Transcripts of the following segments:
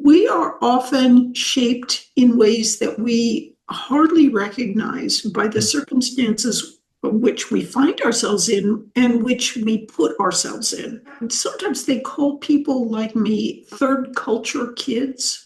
we are often shaped in ways that we hardly recognize by the circumstances which we find ourselves in and which we put ourselves in. And sometimes they call people like me third culture kids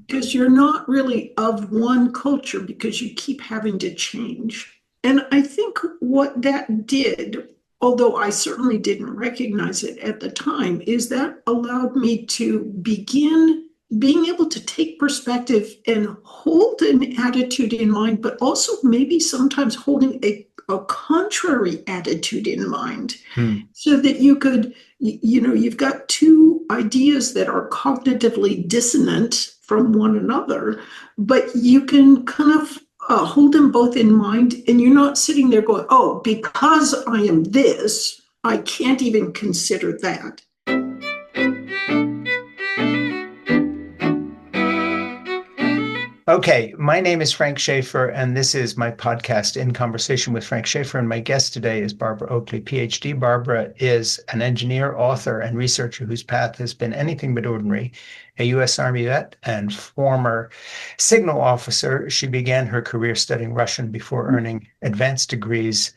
because you're not really of one culture because you keep having to change. And I think what that did, although I certainly didn't recognize it at the time, is that allowed me to begin being able to take perspective and hold an attitude in mind, but also maybe sometimes holding a contrary attitude in mind, so that you could, you've got two ideas that are cognitively dissonant from one another, but you can kind of hold them both in mind, and you're not sitting there going, oh, because I am this, I can't even consider that. Okay, my name is Frank Schaeffer, and this is my podcast, In Conversation with Frank Schaeffer, and my guest today is Barbara Oakley, PhD. Barbara is an engineer, author, and researcher whose path has been anything but ordinary. A U.S. Army vet and former signal officer, she began her career studying Russian before earning advanced degrees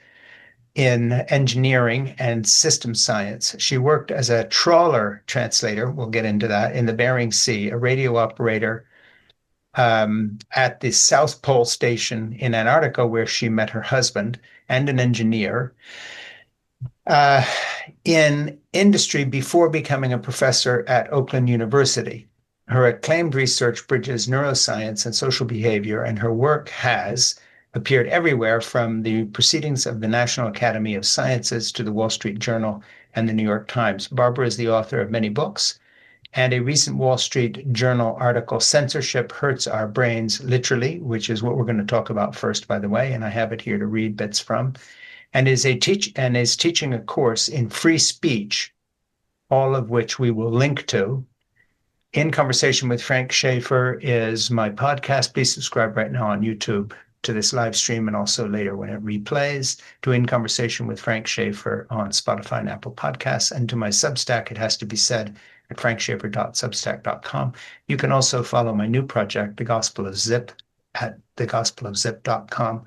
in engineering and system science. She worked as a trawler translator, we'll get into that, in the Bering Sea, a radio operator at the South Pole Station in Antarctica, where she met her husband, and an engineer in industry before becoming a professor at Oakland University. Her acclaimed research bridges neuroscience and social behavior, and her work has appeared everywhere from the Proceedings of the National Academy of Sciences to the Wall Street Journal and the New York Times. Barbara is the author of many books, and a recent Wall Street Journal article, Censorship Hurts Our Brains, literally, which is what we're going to talk about first, by the way, and I have it here to read bits from, and is teaching a course in free speech, all of which we will link to. In Conversation with Frank Schaeffer is my podcast. Please subscribe right now on YouTube to this live stream, and also later when it replays, to In Conversation with Frank Schaeffer on Spotify and Apple Podcasts, and to my Substack, It Has to Be Said, at frankschaeffer.substack.com. You can also follow my new project, The Gospel of Zip, at thegospelofzip.com.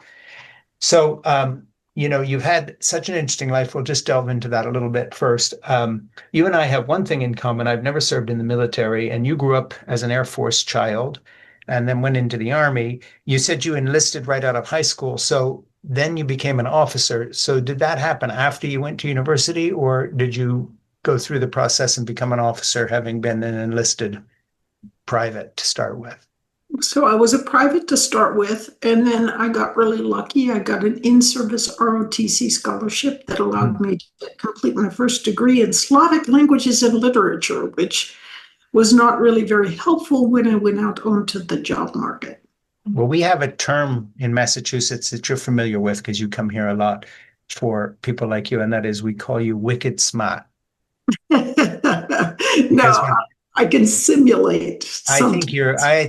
So, you've had such an interesting life. We'll just delve into that a little bit first. You and I have one thing in common. I've never served in the military, and you grew up as an Air Force child and then went into the Army. You said you enlisted right out of high school. So then you became an officer. So did that happen after you went to university, or did you go through the process and become an officer, having been an enlisted private to start with? So I was a private to start with, and then I got really lucky. I got an in-service ROTC scholarship that allowed me to complete my first degree in Slavic languages and literature, which was not really very helpful when I went out onto the job market. Well, we have a term in Massachusetts that you're familiar with because you come here a lot, for people like you, and that is, we call you wicked smart. No, I can simulate. I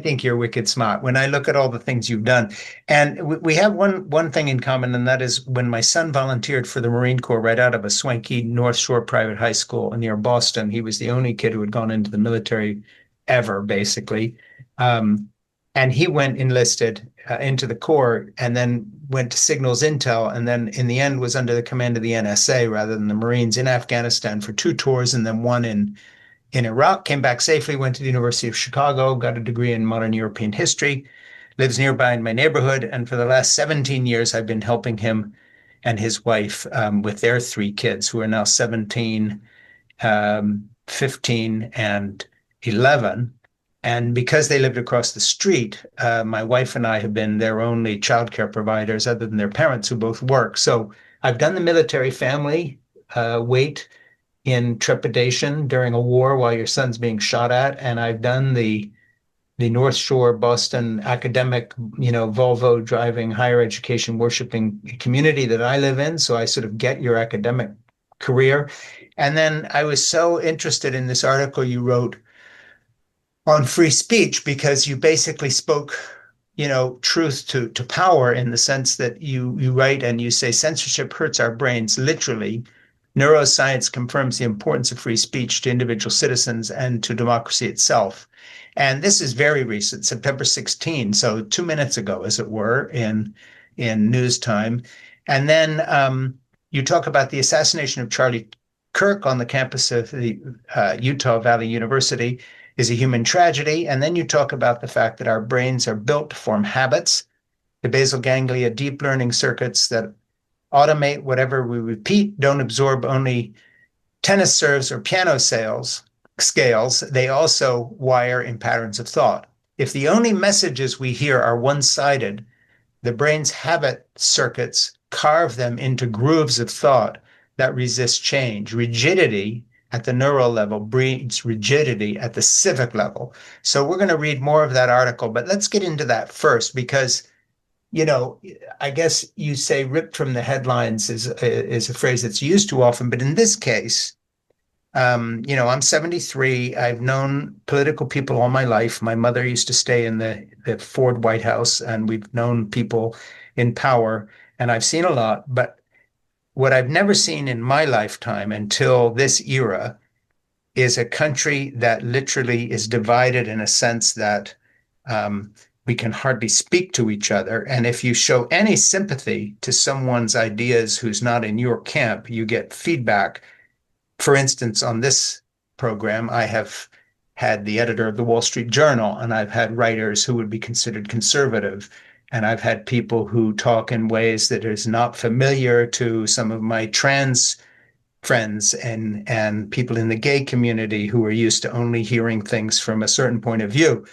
think you're wicked smart when I look at all the things you've done. And we have one thing in common, and that is when my son volunteered for the Marine Corps right out of a swanky North Shore private high school near Boston. He was the only kid who had gone into the military ever, basically. And he enlisted into the Corps, and then went to Signals Intel, and then in the end was under the command of the NSA rather than the Marines in Afghanistan for 2 tours, and then one in Iraq, came back safely, went to the University of Chicago, got a degree in modern European history, lives nearby in my neighborhood, and for the last 17 years, I've been helping him and his wife with their 3 kids, who are now 17, 15, and 11. And because they lived across the street, my wife and I have been their only childcare providers other than their parents, who both work. So I've done the military family wait in trepidation during a war while your son's being shot at. And I've done the North Shore, Boston academic, Volvo driving, higher education worshiping community that I live in. So I sort of get your academic career. And then I was so interested in this article you wrote on free speech, because you basically spoke, truth to power, in the sense that you write and you say, censorship hurts our brains, literally. Neuroscience confirms the importance of free speech to individual citizens and to democracy itself. And this is very recent, September 16, so 2 minutes ago, as it were, in news time. And then you talk about the assassination of Charlie Kirk on the campus of the Utah Valley University is a human tragedy. And then you talk about the fact that our brains are built to form habits, the basal ganglia, deep learning circuits that automate whatever we repeat, don't absorb only tennis serves or piano scales. They also wire in patterns of thought. If the only messages we hear are one-sided, the brain's habit circuits carve them into grooves of thought that resist change. Rigidity at the neural level breeds rigidity at the civic level. So we're going to read more of that article, but let's get into that first because, I guess you say ripped from the headlines is a phrase that's used too often, but in this case, I'm 73. I've known political people all my life. My mother used to stay in the Ford White House, and we've known people in power, and I've seen a lot. But what I've never seen in my lifetime until this era is a country that literally is divided in a sense that we can hardly speak to each other. And if you show any sympathy to someone's ideas who's not in your camp, you get feedback. For instance, on this program, I have had the editor of the Wall Street Journal, and I've had writers who would be considered conservative, and I've had people who talk in ways that is not familiar to some of my trans friends and people in the gay community who are used to only hearing things from a certain point of view.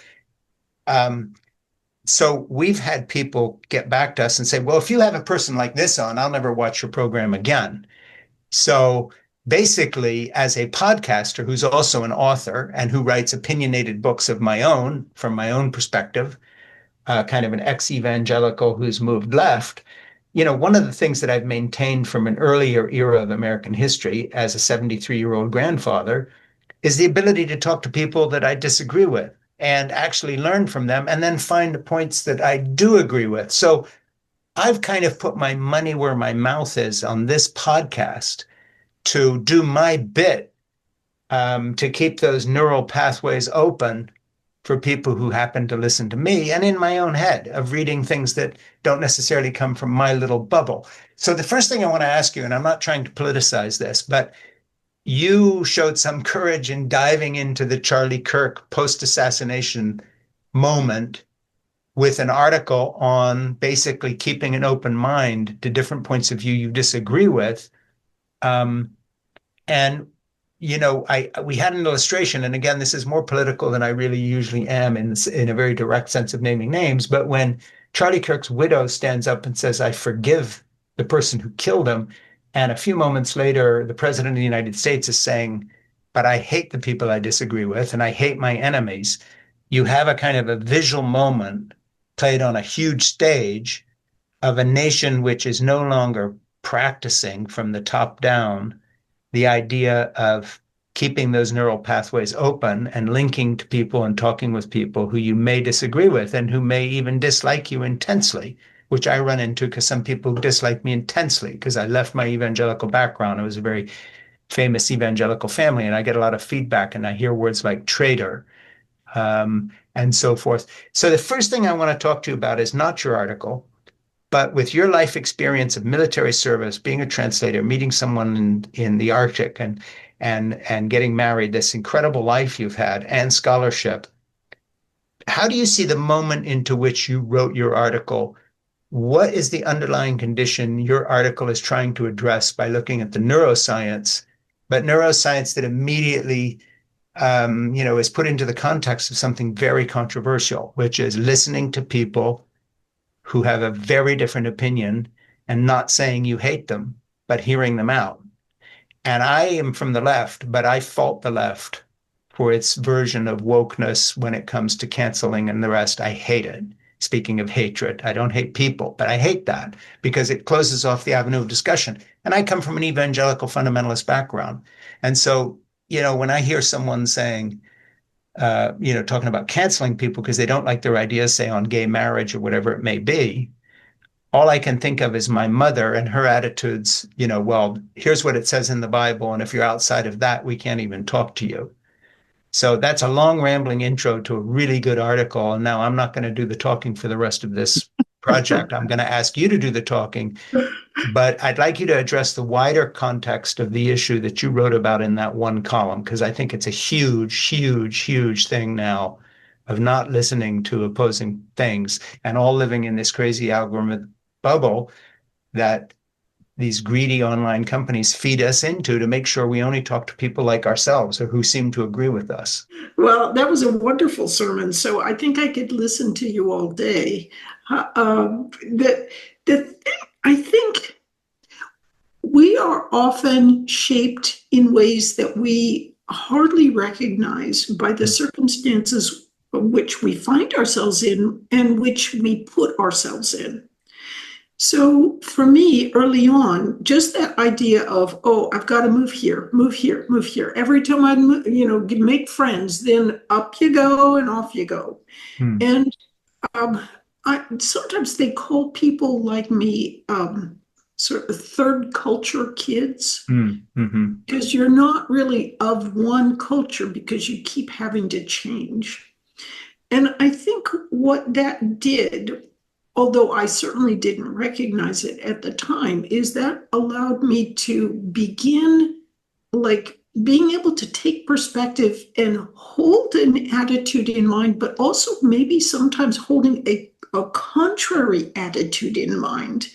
So we've had people get back to us and say, well, if you have a person like this on, I'll never watch your program again. So basically, as a podcaster who's also an author and who writes opinionated books of my own, from my own perspective, kind of an ex-evangelical who's moved left, one of the things that I've maintained from an earlier era of American history as a 73-year-old grandfather is the ability to talk to people that I disagree with and actually learn from them and then find the points that I do agree with. So I've kind of put my money where my mouth is on this podcast to do my bit to keep those neural pathways open for people who happen to listen to me and in my own head of reading things that don't necessarily come from my little bubble. So the first thing I want to ask you, and I'm not trying to politicize this, but you showed some courage in diving into the Charlie Kirk post-assassination moment with an article on basically keeping an open mind to different points of view you disagree with. And we had an illustration, and again, this is more political than I really usually am in a very direct sense of naming names. But when Charlie Kirk's widow stands up and says, "I forgive the person who killed him," and a few moments later, the president of the United States is saying, "But I hate the people I disagree with, and I hate my enemies," you have a kind of a visual moment played on a huge stage of a nation which is no longer practicing from the top down the idea of keeping those neural pathways open and linking to people and talking with people who you may disagree with and who may even dislike you intensely, which I run into because some people dislike me intensely because I left my evangelical background. It was a very famous evangelical family, and I get a lot of feedback, and I hear words like traitor and so forth. So the first thing I want to talk to you about is not your article, but with your life experience of military service, being a translator, meeting someone in the Arctic and getting married, this incredible life you've had and scholarship, how do you see the moment into which you wrote your article? What is the underlying condition your article is trying to address by looking at the neuroscience, but neuroscience that immediately is put into the context of something very controversial, which is listening to people who have a very different opinion and not saying you hate them, but hearing them out. And I am from the left, but I fault the left for its version of wokeness when it comes to canceling and the rest. I hate it. Speaking of hatred, I don't hate people, but I hate that because it closes off the avenue of discussion. And I come from an evangelical fundamentalist background. And so, when I hear someone saying, talking about canceling people because they don't like their ideas, say on gay marriage or whatever it may be, all I can think of is my mother and her attitudes, well, here's what it says in the Bible, and if you're outside of that, we can't even talk to you. So that's a long, rambling intro to a really good article. And now I'm not going to do the talking for the rest of this project. I'm going to ask you to do the talking, but I'd like you to address the wider context of the issue that you wrote about in that one column, because I think it's a huge, huge, huge thing now of not listening to opposing things and all living in this crazy algorithm bubble that these greedy online companies feed us into to make sure we only talk to people like ourselves or who seem to agree with us. Well, that was a wonderful sermon. So I think I could listen to you all day. The thing, I think we are often shaped in ways that we hardly recognize by the circumstances which we find ourselves in and which we put ourselves in. So for me, early on, just that idea of, oh, I've got to move here, move here, move here. Every time I, make friends, then up you go and off you go. And sometimes they call people like me sort of third culture kids, because you're not really of one culture because you keep having to change. And I think what that did, although I certainly didn't recognize it at the time, is that allowed me to begin being able to take perspective and hold an attitude in mind, but also maybe sometimes holding a contrary attitude in mind,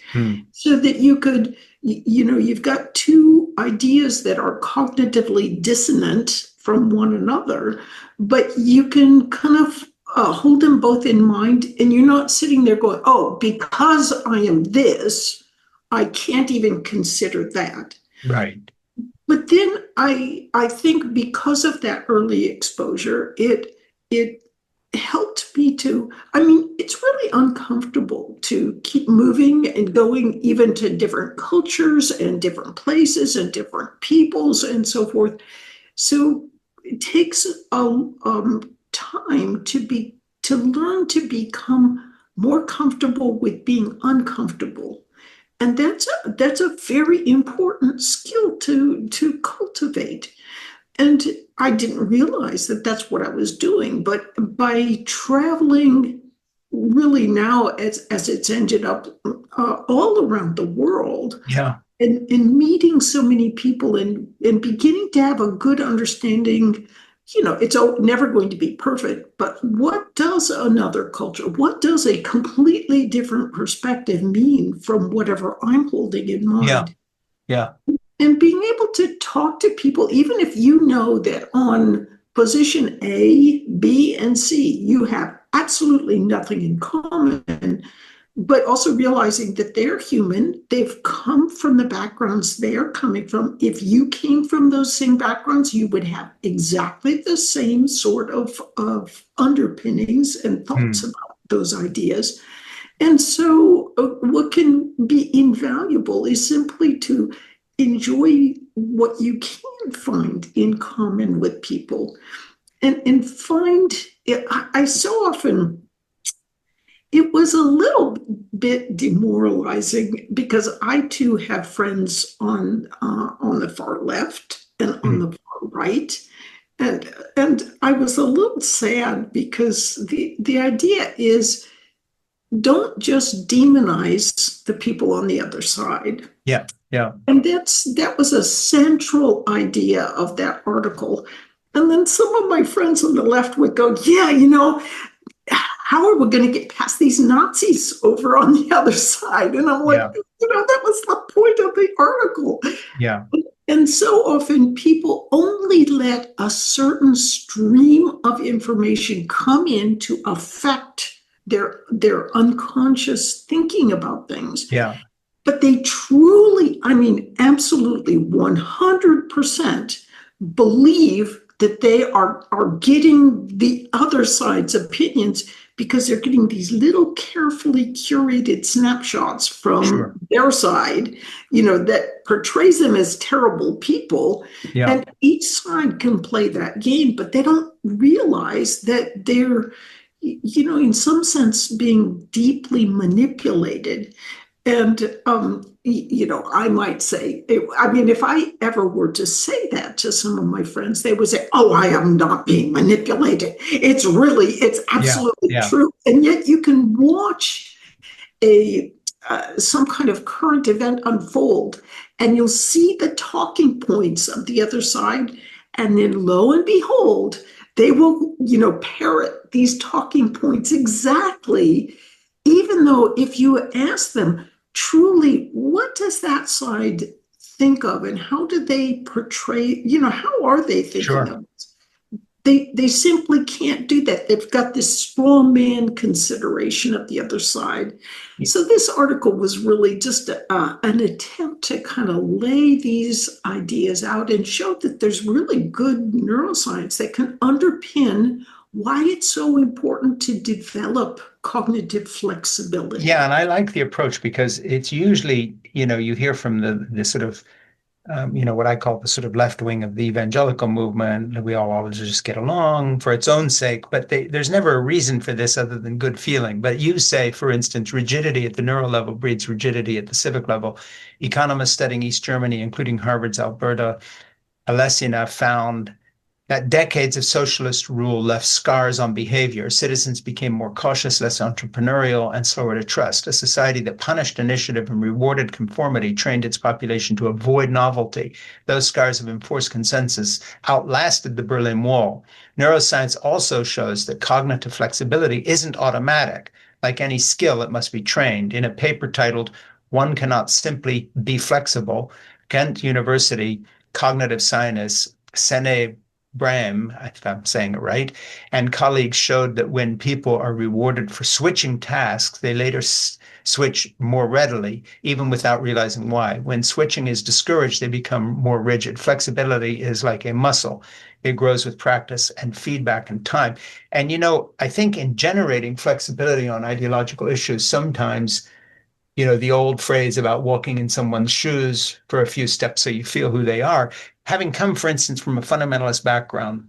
so that you could, you've got two ideas that are cognitively dissonant from one another, but you can kind of hold them both in mind, and you're not sitting there going, oh, because I am this, I can't even consider that. Right. But then I think because of that early exposure, it helped me to, it's really uncomfortable to keep moving and going even to different cultures and different places and different peoples and so forth. So it takes time to learn to become more comfortable with being uncomfortable. And that's a very important skill to cultivate. And I didn't realize that that's what I was doing. But by traveling really now, as it's ended up all around the world, and meeting so many people and beginning to have a good understanding, it's never going to be perfect, but what does another culture, what does a completely different perspective mean from whatever I'm holding in mind? Yeah. And being able to talk to people, even if you know that on position A, B, and C, you have absolutely nothing in common, but also realizing that they're human, they've come from the backgrounds they're coming from. If you came from those same backgrounds, you would have exactly the same sort of underpinnings and thoughts about those ideas. And so what can be invaluable is simply to enjoy what you can find in common with people, and find it. I so often, it was a little bit demoralizing because I too have friends on the far left and on the far right, and I was a little sad because the idea is, don't just demonize the people on the other side. Yeah. And that was a central idea of that article. And then some of my friends on the left would go, yeah, how are we going to get past these Nazis over on the other side? And I'm like, that was the point of the article. Yeah. And so often people only let a certain stream of information come in to affect their unconscious thinking about things. Yeah. But they truly, absolutely 100% believe that they are getting the other side's opinions because they're getting these little carefully curated snapshots from their side, that portrays them as terrible people. Yeah. And each side can play that game, but they don't realize that they're, in some sense, being deeply manipulated. And, I might say, I mean, if I ever were to say that to some of my friends, they would say, oh, I am not being manipulated. It's Yeah, absolutely yeah. true. And yet you can watch a some kind of current event unfold, and you'll see the talking points of the other side, and then lo and behold, they will, parrot these talking points exactly, even though if you ask them truly, what does that side think of, and how do they portray, how are they thinking Sure. of it? They simply can't do that. They've got this straw man consideration of the other side. So this article was really just an attempt to kind of lay these ideas out and show that there's really good neuroscience that can underpin why it's so important to develop cognitive flexibility. Yeah, and I like the approach because it's usually, you hear from the sort of what I call the sort of left wing of the evangelical movement. We all always just get along for its own sake, but there's never a reason for this other than good feeling. But you say, for instance, rigidity at the neural level breeds rigidity at the civic level. Economists studying East Germany, including Harvard's Alberta Alesina, found that decades of socialist rule left scars on behavior. Citizens became more cautious, less entrepreneurial, and slower to trust. A society that punished initiative and rewarded conformity trained its population to avoid novelty. Those scars of enforced consensus outlasted the Berlin Wall. Neuroscience also shows that cognitive flexibility isn't automatic. Like any skill, it must be trained. In a paper titled, One Cannot Simply Be Flexible, Ghent University cognitive scientist Sene Bram, if I'm saying it right, and colleagues showed that when people are rewarded for switching tasks, they later switch more readily, even without realizing why. When switching is discouraged, they become more rigid. Flexibility is like a muscle. It grows with practice and feedback and time. And, I think in generating flexibility on ideological issues, sometimes the old phrase about walking in someone's shoes for a few steps so you feel who they are. Having come, for instance, from a fundamentalist background,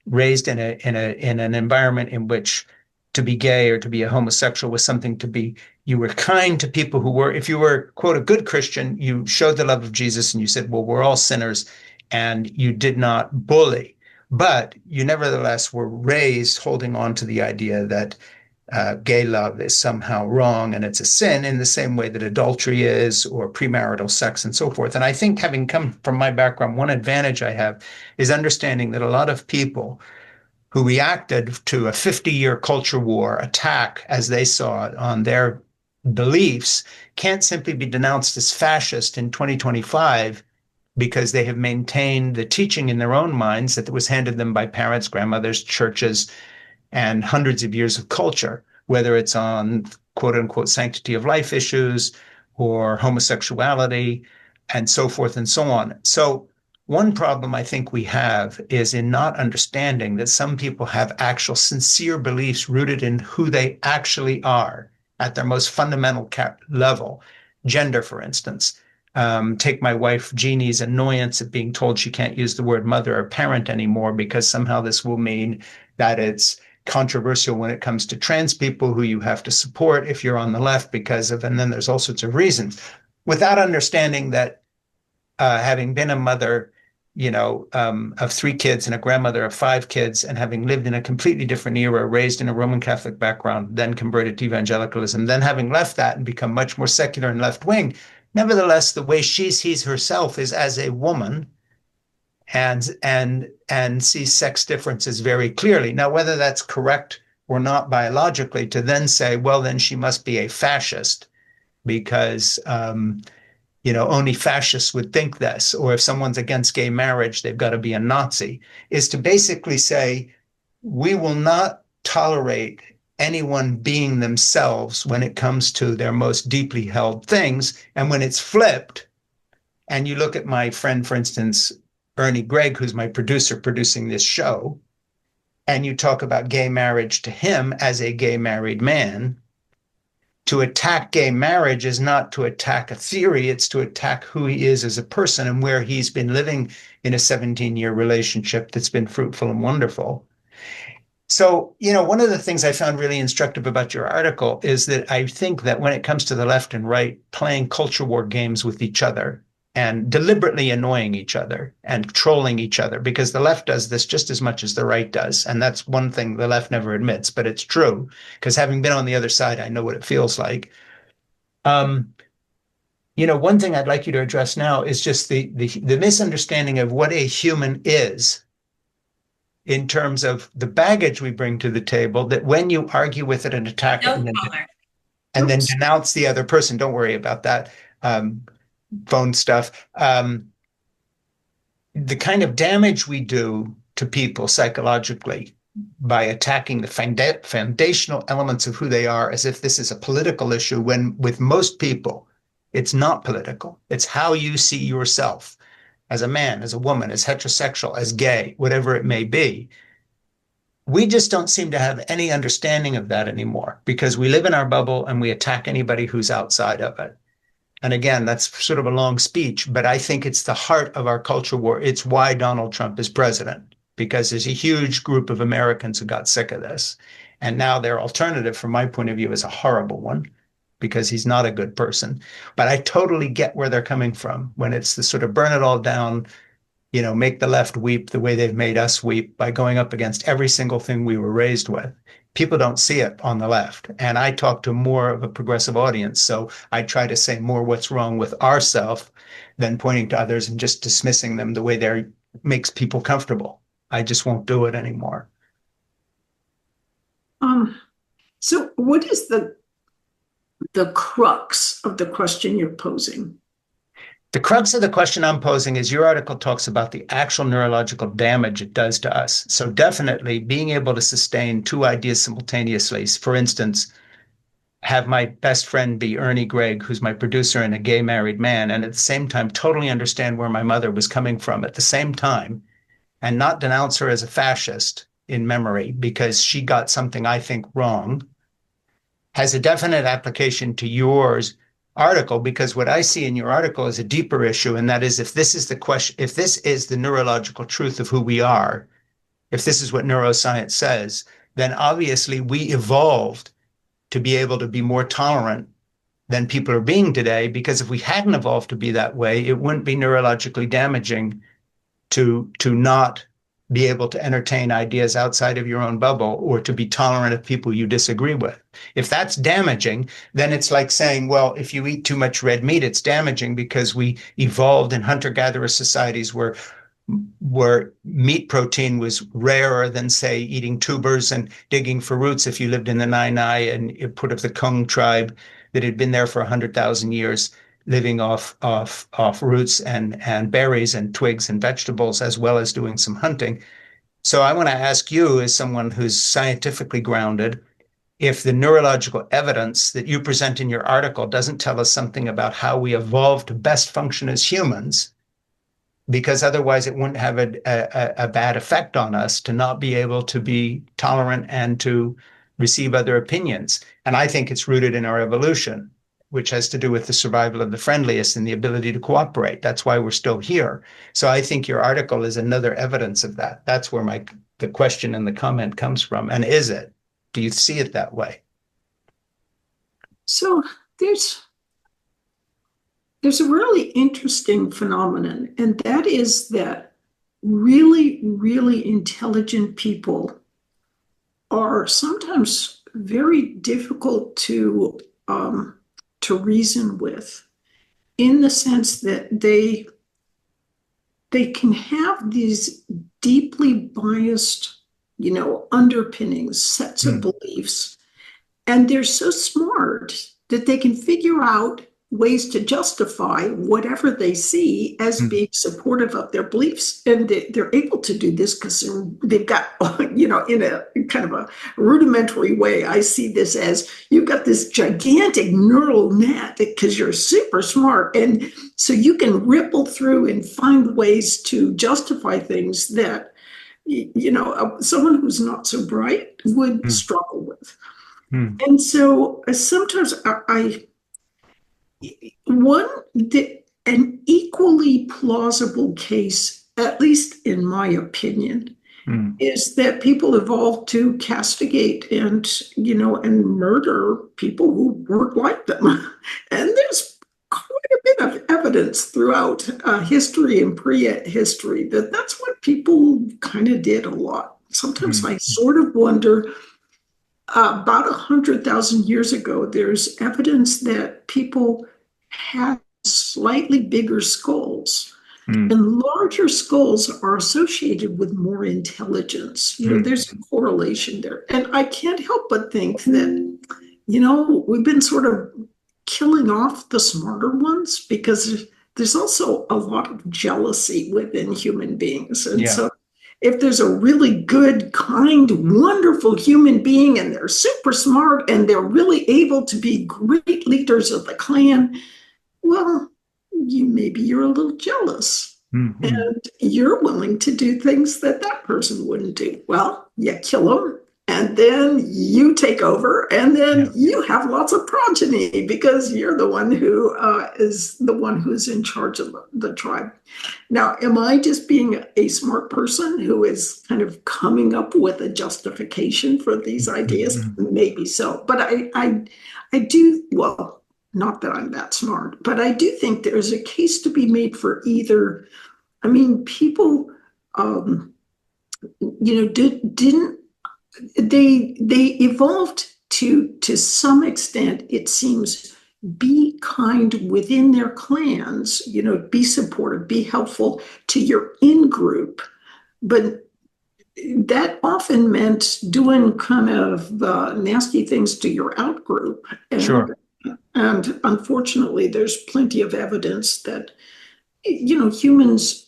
raised in an environment in which to be gay or to be a homosexual was something to be, you were kind to people who were, if you were, quote, a good Christian, you showed the love of Jesus and you said, well, we're all sinners, and you did not bully. But you nevertheless were raised holding on to the idea that gay love is somehow wrong and it's a sin in the same way that adultery is, or premarital sex and so forth. And I think, having come from my background, one advantage I have is understanding that a lot of people who reacted to a 50-year culture war attack as they saw it on their beliefs can't simply be denounced as fascist in 2025 because they have maintained the teaching in their own minds that was handed them by parents, grandmothers, churches, and hundreds of years of culture, whether it's on quote unquote sanctity of life issues or homosexuality and so forth and so on. So one problem I think we have is in not understanding that some people have actual sincere beliefs rooted in who they actually are at their most fundamental level. Gender, for instance. Take my wife Jeannie's annoyance at being told she can't use the word mother or parent anymore because somehow this will mean that it's controversial when it comes to trans people who you have to support if you're on the left because of, and then there's all sorts of reasons, without understanding that having been a mother, of 3 kids and a grandmother of 5 kids, and having lived in a completely different era, raised in a Roman Catholic background, then converted to evangelicalism, then having left that and become much more secular and left wing, nevertheless, the way she sees herself is as a woman and sees sex differences very clearly. Now, whether that's correct or not biologically, to then say, well, then she must be a fascist because only fascists would think this, or if someone's against gay marriage, they've got to be a Nazi, is to basically say, we will not tolerate anyone being themselves when it comes to their most deeply held things. And when it's flipped, and you look at my friend, for instance, Ernie Gregg, who's my producer producing this show, and you talk about gay marriage to him as a gay married man, to attack gay marriage is not to attack a theory, it's to attack who he is as a person and where he's been living in a 17-year relationship that's been fruitful and wonderful. So, one of the things I found really instructive about your article is that I think that when it comes to the left and right playing culture war games with each other and deliberately annoying each other and trolling each other, because the left does this just as much as the right does. And that's one thing the left never admits, but it's true, because having been on the other side, I know what it feels like. Um, one thing I'd like you to address now is just the misunderstanding of what a human is in terms of the baggage we bring to the table, that when you argue with it and attack it and then denounce the other person, don't worry about that phone stuff. The kind of damage we do to people psychologically by attacking the foundational elements of who they are as if this is a political issue, when with most people, it's not political. It's how you see yourself as a man, as a woman, as heterosexual, as gay, whatever it may be. We just don't seem to have any understanding of that anymore because we live in our bubble and we attack anybody who's outside of it. And again, that's sort of a long speech, but I think it's the heart of our culture war. It's why Donald Trump is president, because there's a huge group of Americans who got sick of this. And now their alternative, from my point of view, is a horrible one because he's not a good person. But I totally get where they're coming from when it's the sort of burn it all down, make the left weep the way they've made us weep by going up against every single thing we were raised with. People don't see it on the left. And I talk to more of a progressive audience. So I try to say more what's wrong with ourself than pointing to others and just dismissing them the way they makes people comfortable. I just won't do it anymore. So what is the crux of the question you're posing? The crux of the question I'm posing is your article talks about the actual neurological damage it does to us. So definitely being able to sustain two ideas simultaneously. For instance, have my best friend be Ernie Gregg, who's my producer and a gay married man, and at the same time totally understand where my mother was coming from at the same time and not denounce her as a fascist in memory because she got something I think wrong, has a definite application to yours article, because what I see in your article is a deeper issue, and that is if this is the question, if this is the neurological truth of who we are, if this is what neuroscience says, then obviously we evolved to be able to be more tolerant than people are being today, because if we hadn't evolved to be that way, it wouldn't be neurologically damaging to not be able to entertain ideas outside of your own bubble or to be tolerant of people you disagree with. If that's damaging, then it's like saying, well, if you eat too much red meat, it's damaging because we evolved in hunter-gatherer societies where meat protein was rarer than, say, eating tubers and digging for roots if you lived in the Nainai and Put of the Kung tribe that had been there for 100,000 years, living off roots and berries and twigs and vegetables, as well as doing some hunting. So I want to ask you, as someone who's scientifically grounded, if the neurological evidence that you present in your article doesn't tell us something about how we evolved to best function as humans, because otherwise it wouldn't have a bad effect on us to not be able to be tolerant and to receive other opinions. And I think it's rooted in our evolution, which has to do with the survival of the friendliest and the ability to cooperate. That's why we're still here. So I think your article is another evidence of that. That's where the question and the comment comes from. And is it? Do you see it that way? So there's a really interesting phenomenon, and that is that really, really intelligent people are sometimes very difficult to reason with, in the sense that they can have these deeply biased, underpinnings, sets of beliefs, and they're so smart that they can figure out ways to justify whatever they see as being supportive of their beliefs. And they're able to do this because they've got, in a kind of a rudimentary way, I see this as you've got this gigantic neural net because you're super smart. And so you can ripple through and find ways to justify things that, someone who's not so bright would struggle with. And so sometimes an equally plausible case, at least in my opinion, Mm. is that people evolved to castigate and murder people who weren't like them. And there's quite a bit of evidence throughout history and prehistory that that's what people kind of did a lot. Sometimes Mm. I sort of wonder, about 100,000 years ago, there's evidence that people had slightly bigger skulls. Mm. And larger skulls are associated with more intelligence. Mm. There's a correlation there. And I can't help but think that, we've been sort of killing off the smarter ones because there's also a lot of jealousy within human beings. And Yeah. so if there's a really good, kind, wonderful human being and they're super smart and they're really able to be great leaders of the clan, well, maybe you're a little jealous Mm-hmm. and you're willing to do things that that person wouldn't do. Well, you kill them and then you take over and then Yeah. you have lots of progeny because you're the one who is the one who's in charge of the tribe. Now, am I just being a smart person who is kind of coming up with a justification for these ideas? Mm-hmm. Maybe so, but I do, well, not that I'm that smart, but I do think there's a case to be made for either. I mean, people, didn't they evolved to some extent, it seems, be kind within their clans, be supportive, be helpful to your in-group, but that often meant doing kind of nasty things to your out-group. Sure. And unfortunately, there's plenty of evidence that, humans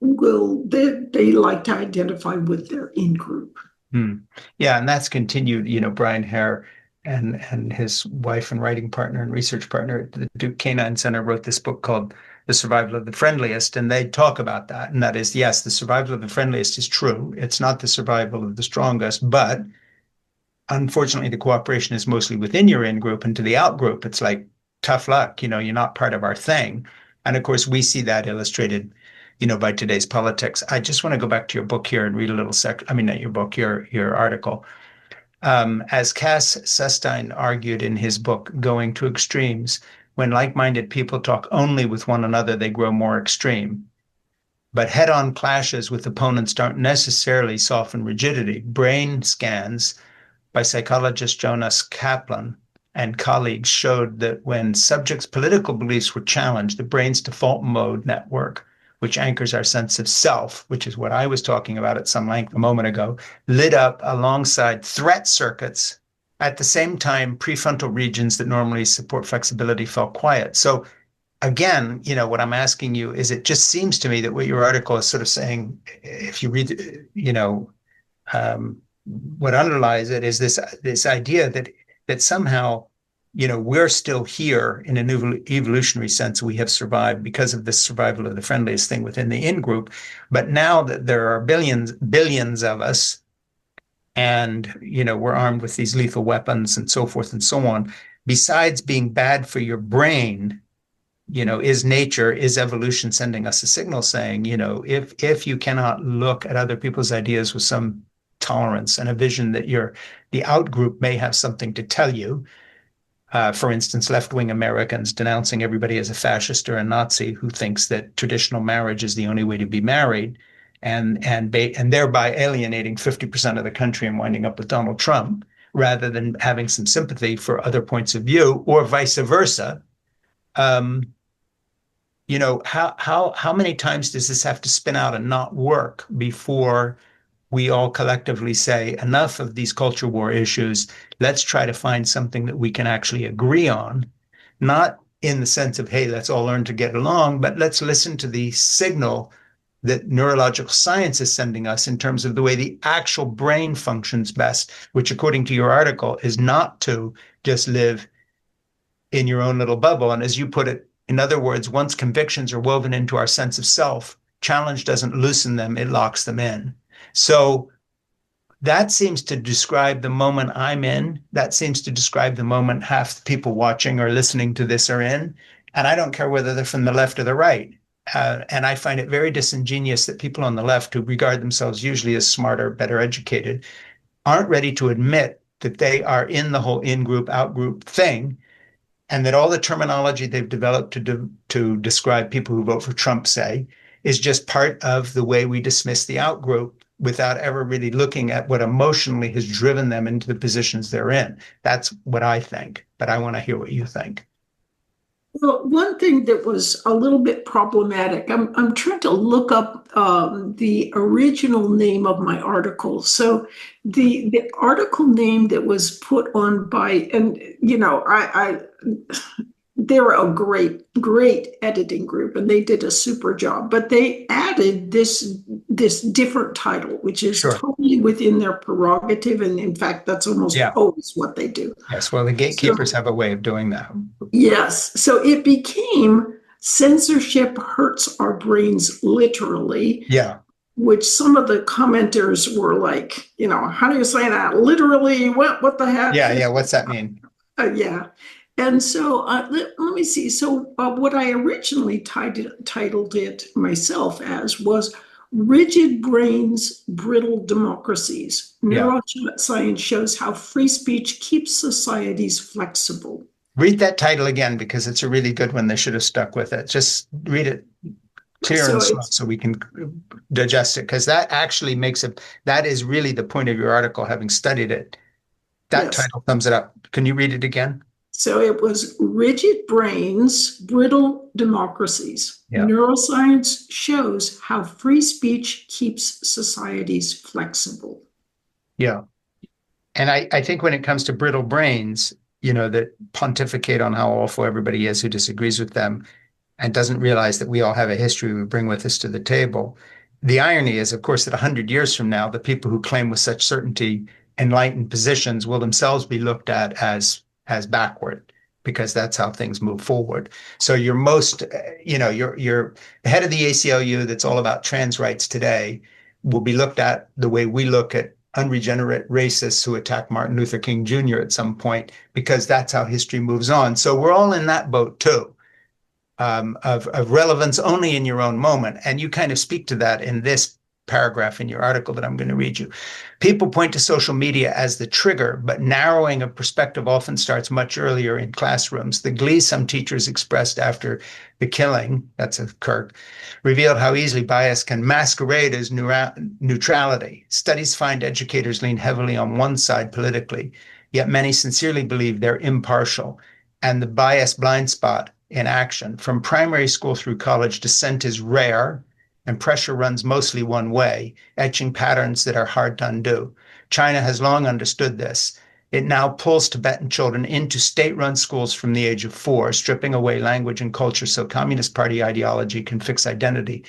they like to identify with their in-group. Hmm. Yeah, and that's continued. Brian Hare and his wife and writing partner and research partner at the Duke Canine Center wrote this book called The Survival of the Friendliest, and they talk about that. And that is, yes, the survival of the friendliest is true. It's not the survival of the strongest, but unfortunately, the cooperation is mostly within your in-group, and to the out-group, it's like tough luck. You're not part of our thing. And of course, we see that illustrated by today's politics. I just want to go back to your book here and read a little I mean, not your book, your article. As Cass Sunstein argued in his book, Going to Extremes, when like-minded people talk only with one another, they grow more extreme. But head-on clashes with opponents don't necessarily soften rigidity. Brain scans by psychologist Jonas Kaplan and colleagues showed that when subjects' political beliefs were challenged, the brain's default mode network, which anchors our sense of self, which is what I was talking about at some length a moment ago, lit up alongside threat circuits. At the same time, prefrontal regions that normally support flexibility fell quiet. So again, what I'm asking you is, it just seems to me that what your article is sort of saying, if you read, what underlies it is this idea that somehow we're still here in an evolutionary sense. We have survived because of this survival of the friendliest thing within the in-group. But now that there are billions of us, and we're armed with these lethal weapons and so forth and so on, besides being bad for your brain, is evolution sending us a signal saying, if you cannot look at other people's ideas with some tolerance and a vision that the out-group may have something to tell you. For instance, left-wing Americans denouncing everybody as a fascist or a Nazi who thinks that traditional marriage is the only way to be married, and thereby alienating 50% of the country and winding up with Donald Trump, rather than having some sympathy for other points of view, or vice versa. How many times does this have to spin out and not work before we all collectively say, enough of these culture war issues, let's try to find something that we can actually agree on, not in the sense of, hey, let's all learn to get along, but let's listen to the signal that neurological science is sending us in terms of the way the actual brain functions best, which according to your article is not to just live in your own little bubble. And as you put it, in other words, once convictions are woven into our sense of self, challenge doesn't loosen them, it locks them in. So that seems to describe the moment I'm in. That seems to describe the moment half the people watching or listening to this are in. And I don't care whether they're from the left or the right. And I find it very disingenuous that people on the left, who regard themselves usually as smarter, better educated, aren't ready to admit that they are in the whole in-group, out-group thing, and that all the terminology they've developed to describe people who vote for Trump, say, is just part of the way we dismiss the out-group without ever really looking at what emotionally has driven them into the positions they're in. That's what I think, but I want to hear what you think. Well, one thing that was a little bit problematic, I'm trying to look up the original name of my article. So the article name that was put on by, and I they're a great editing group, and they did a super job, but they added this different title, which is Sure. totally within their prerogative, and in fact, that's almost Yeah. always what they do. Yes. Well, the gatekeepers have a way of doing that. Yes. So it became Censorship Hurts Our Brains, literally, Yeah. which some of the commenters were like, how do you say that? Literally, what the heck? Yeah. Yeah. What's that mean? Yeah. And so let me see. So what I originally titled it myself as was Rigid Brains, Brittle Democracies. Yeah. Neuroscience shows how free speech keeps societies flexible. Read that title again, because it's a really good one. They should have stuck with it. Just read it clear So and slow it's so we can digest it, because that actually that is really the point of your article, having studied it. That yes. title sums it up. Can you read it again? So it was Rigid Brains, Brittle Democracies. Yeah. Neuroscience shows how free speech keeps societies flexible. Yeah. And I think when it comes to brittle brains, that pontificate on how awful everybody is who disagrees with them and doesn't realize that we all have a history we bring with us to the table. The irony is, of course, that 100 years from now, the people who claim with such certainty enlightened positions will themselves be looked at as backward, because that's how things move forward. So you're the head of the ACLU that's all about trans rights today will be looked at the way we look at unregenerate racists who attacked Martin Luther King Jr. at some point, because that's how history moves on. So we're all in that boat too, of relevance only in your own moment. And you kind of speak to that in this paragraph in your article that I'm going to read you. People point to social media as the trigger, but narrowing of perspective often starts much earlier in classrooms. The glee some teachers expressed after the killing, that's a Kirk, revealed how easily bias can masquerade as neutrality. Studies find educators lean heavily on one side politically, yet many sincerely believe they're impartial. And the bias blind spot in action. From primary school through college, dissent is rare, and pressure runs mostly one way, etching patterns that are hard to undo. China has long understood this. It now pulls Tibetan children into state-run schools from the age of 4, stripping away language and culture so Communist Party ideology can fix identity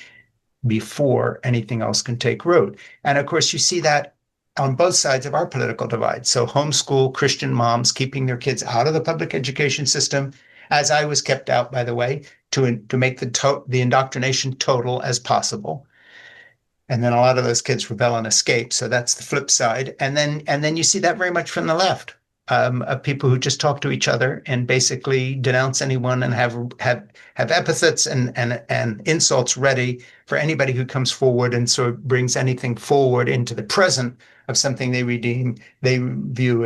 before anything else can take root. And of course, you see that on both sides of our political divide. So homeschool Christian moms keeping their kids out of the public education system, as I was kept out, by the way, to make the indoctrination total as possible. And then a lot of those kids rebel and escape. So that's the flip side. And then you see that very much from the left, of people who just talk to each other and basically denounce anyone and have epithets and insults ready for anybody who comes forward and sort of brings anything forward into the present of something they view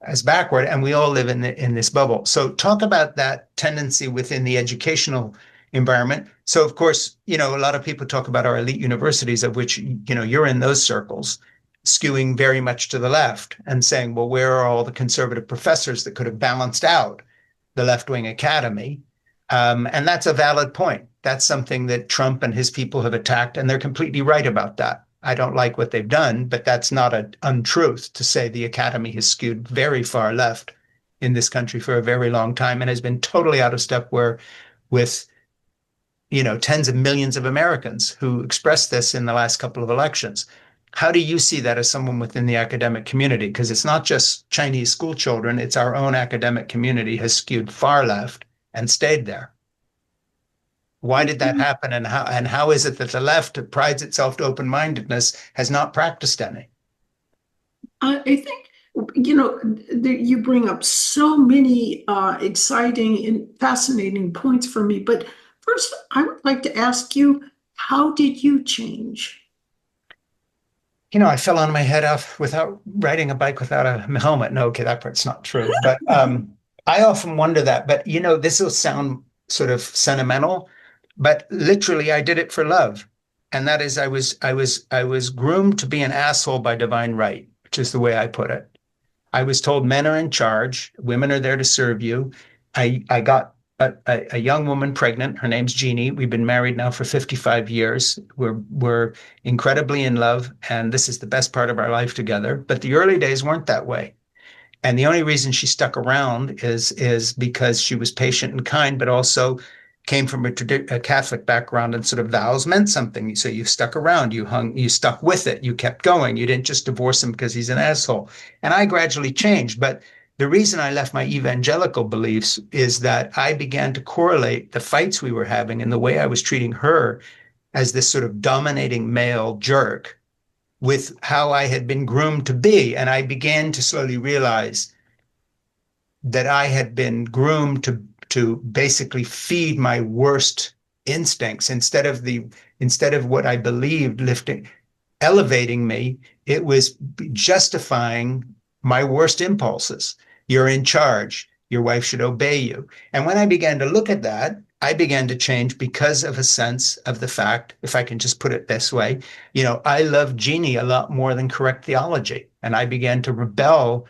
as backward. And we all live in this bubble. So talk about that tendency within the educational environment. So, of course, a lot of people talk about our elite universities, of which, you're in those circles, skewing very much to the left and saying, well, where are all the conservative professors that could have balanced out the left-wing academy? And that's a valid point. That's something that Trump and his people have attacked, and they're completely right about that. I don't like what they've done, but that's not an untruth to say the academy has skewed very far left in this country for a very long time and has been totally out of step with tens of millions of Americans who expressed this in the last couple of elections. How do you see that as someone within the academic community? Because it's not just Chinese school children, it's our own academic community has skewed far left and stayed there. Why did that happen? And how is it that the left, that prides itself to open-mindedness, has not practiced any? I think, you bring up so many exciting and fascinating points for me. But First, I would like to ask you, how did you change? I fell on my head off without riding a bike without a helmet. No, okay, that part's not true. But I often wonder that. But this will sound sort of sentimental, but literally, I did it for love, and that is, I was groomed to be an asshole by divine right, which is the way I put it. I was told men are in charge, women are there to serve you. I got a young woman pregnant. Her name's Jeannie. We've been married now for 55 years. We're incredibly in love, and this is the best part of our life together. But the early days weren't that way. And the only reason she stuck around is because she was patient and kind, but also came from a Catholic background, and sort of vows meant something. So you stuck around, you stuck with it, you kept going. You didn't just divorce him because he's an asshole. And I gradually changed. But the reason I left my evangelical beliefs is that I began to correlate the fights we were having and the way I was treating her as this sort of dominating male jerk with how I had been groomed to be. And I began to slowly realize that I had been groomed to basically feed my worst instincts instead of what I believed elevating me. It was justifying my worst impulses. You're in charge. Your wife should obey you. And when I began to look at that, I began to change because of a sense of the fact, if I can just put it this way, I love Jeannie a lot more than correct theology. And I began to rebel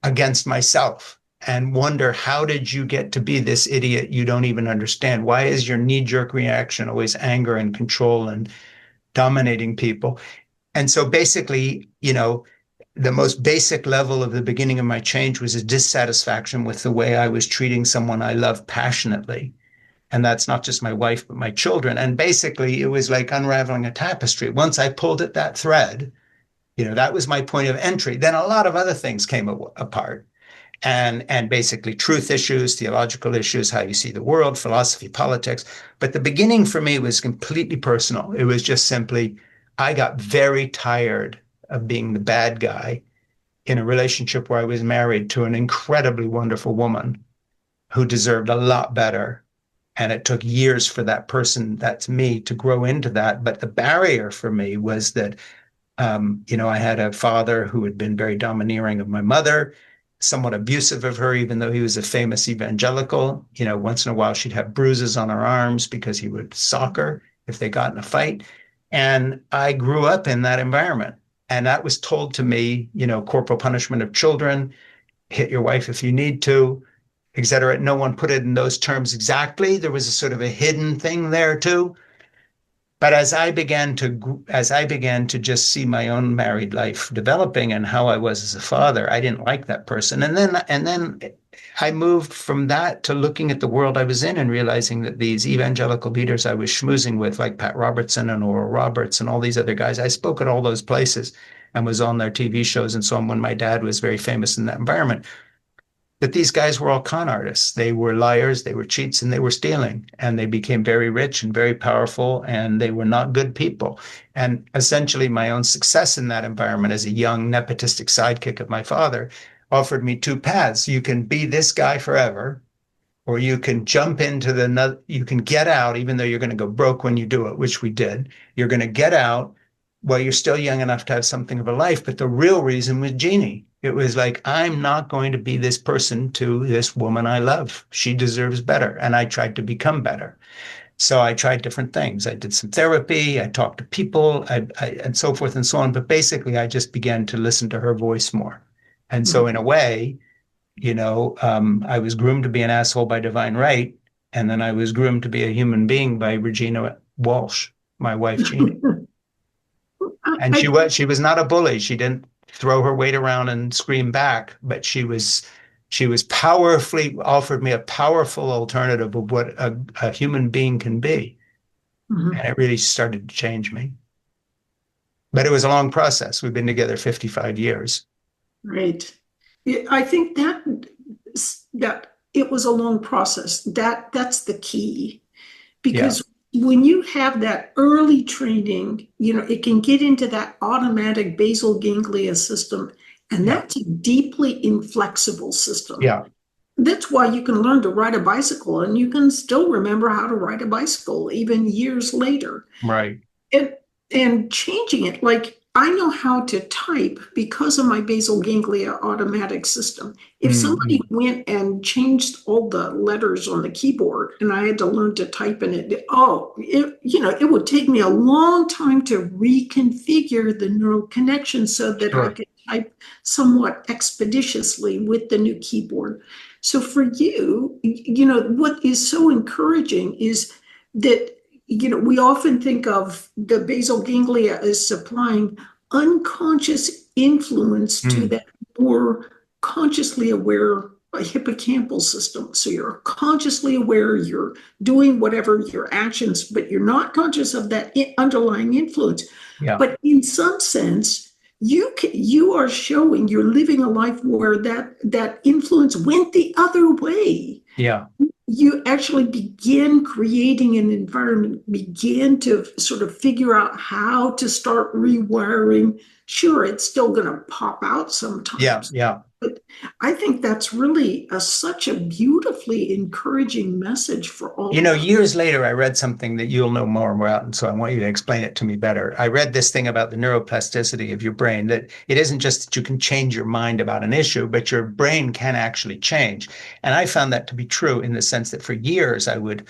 against myself and wonder, how did you get to be this idiot you don't even understand? Why is your knee-jerk reaction always anger and control and dominating people? And so basically, the most basic level of the beginning of my change was a dissatisfaction with the way I was treating someone I love passionately. And that's not just my wife, but my children. And basically, it was like unraveling a tapestry. Once I pulled at that thread, that was my point of entry. Then a lot of other things came apart. And basically truth issues, theological issues, how you see the world, philosophy, politics. But the beginning for me was completely personal. It was just simply, I got very tired of being the bad guy in a relationship where I was married to an incredibly wonderful woman who deserved a lot better. And it took years for that person, that's me, to grow into that. But the barrier for me was that, I had a father who had been very domineering of my mother, somewhat abusive of her, even though he was a famous evangelical. Once in a while she'd have bruises on her arms because he would sock her if they got in a fight. And I grew up in that environment. And that was told to me, corporal punishment of children, hit your wife if you need to, et cetera. No one put it in those terms exactly. There was a sort of a hidden thing there too. But as I began to just see my own married life developing and how I was as a father, I didn't like that person. And then I moved from that to looking at the world I was in and realizing that these evangelical leaders I was schmoozing with, like Pat Robertson and Oral Roberts and all these other guys, I spoke at all those places and was on their TV shows and so on when my dad was very famous in that environment. That these guys were all con artists. They were liars, they were cheats, and they were stealing. And they became very rich and very powerful, and they were not good people. And essentially, my own success in that environment as a young nepotistic sidekick of my father offered me two paths. You can be this guy forever, or you can jump into you can get out, even though you're going to go broke when you do it, which we did. You're going to get out while you're still young enough to have something of a life. But the real reason was Jeannie. It was like, I'm not going to be this person to this woman I love. She deserves better. And I tried to become better. So I tried different things. I did some therapy. I talked to people, and so forth and so on. But basically, I just began to listen to her voice more. And so in a way, I was groomed to be an asshole by divine right. And then I was groomed to be a human being by Regina Walsh, my wife, Jeannie. And she was not a bully. She didn't throw her weight around and scream back, but she was powerfully offered me a powerful alternative of what a human being can be. And it really started to change me. But it was a long process. We've been together 55 years. Right. I think that it was a long process. That's the key. Because when you have that early training, it can get into that automatic basal ganglia system, and that's a deeply inflexible system. Yeah. That's why you can learn to ride a bicycle and you can still remember how to ride a bicycle even years later. Right. And and changing it, like I know how to type because of my basal ganglia automatic system. If somebody Mm-hmm. went and changed all the letters on the keyboard and I had to learn to type in it, it would take me a long time to reconfigure the neural connections so that I Sure. could type somewhat expeditiously with the new keyboard. So for you, what is so encouraging is that we often think of the basal ganglia as supplying unconscious influence to Mm. that more consciously aware hippocampal system. So you're consciously aware, you're doing whatever your actions, but you're not conscious of that underlying influence. Yeah. But in some sense, you are showing you're living a life where that influence went the other way. Yeah. You actually begin creating an environment, begin to sort of figure out how to start rewiring. Sure, it's still going to pop out Yeah. sometimes, Yeah. but I think that's really such a beautifully encouraging message for all of us. Years later, I read something that you'll know more about, and so I want you to explain it to me better. I read this thing about the neuroplasticity of your brain, that it isn't just that you can change your mind about an issue, but your brain can actually change. And I found that to be true in the sense that for years I would,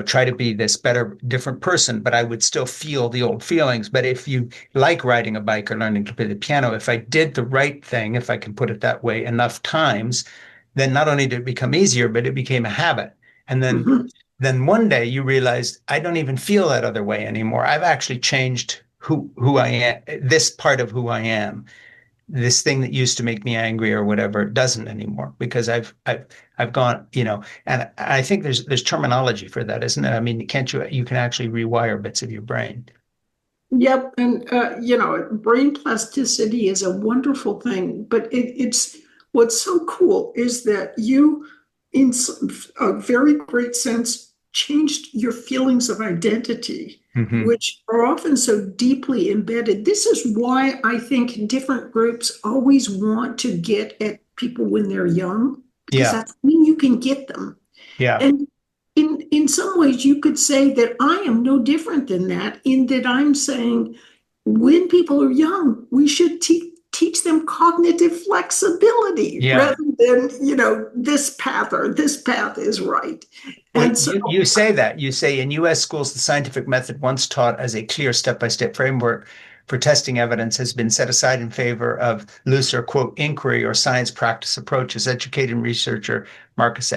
try to be this better, different person, but I would still feel the old feelings. But if you like riding a bike or learning to play the piano, if I did the right thing, if I can put it that way, enough times, then not only did it become easier, but it became a habit. And Mhm. then one day you realize I don't even feel that other way anymore. I've actually changed who I am, this part of who I am. This thing that used to make me angry or whatever doesn't anymore because I've gone, and I think there's terminology for that, isn't it? I mean, can't you can actually rewire bits of your brain. Yep, and brain plasticity is a wonderful thing, but it's what's so cool is that you, in a very great sense, changed your feelings of identity, Hmm. which are often so deeply embedded. This is why I think different groups always want to get at people when they're young, because Yeah. that's when you can get them. Yeah. And in some ways, you could say that I am no different than that, in that I'm saying when people are young, we should teach them cognitive flexibility Yeah. rather than, this path or this path is right. Well, And so, you say that. You say in US schools, the scientific method, once taught as a clear step-by-step framework for testing evidence, has been set aside in favor of looser, quote, inquiry or science practice approaches. Educated researcher Marcus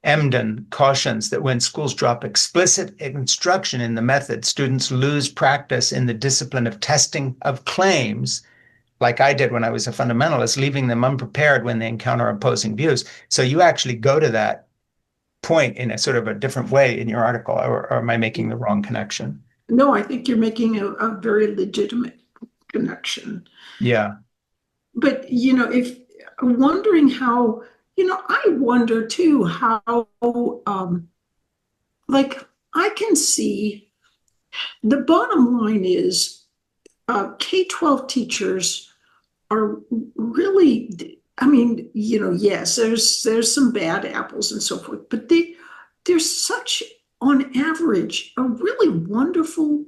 Emden cautions that when schools drop explicit instruction in the method, students lose practice in the discipline of testing of claims, like I did when I was a fundamentalist, leaving them unprepared when they encounter opposing views. So you actually go to that point in a sort of a different way in your article, or am I making the wrong connection? no, I think you're making a very legitimate connection. Yeah, But, if wondering how, I wonder too how, like, I can see the bottom line is K-12 teachers are really, I mean, yes, there's some bad apples and so forth, but they're such, on average, a really wonderful,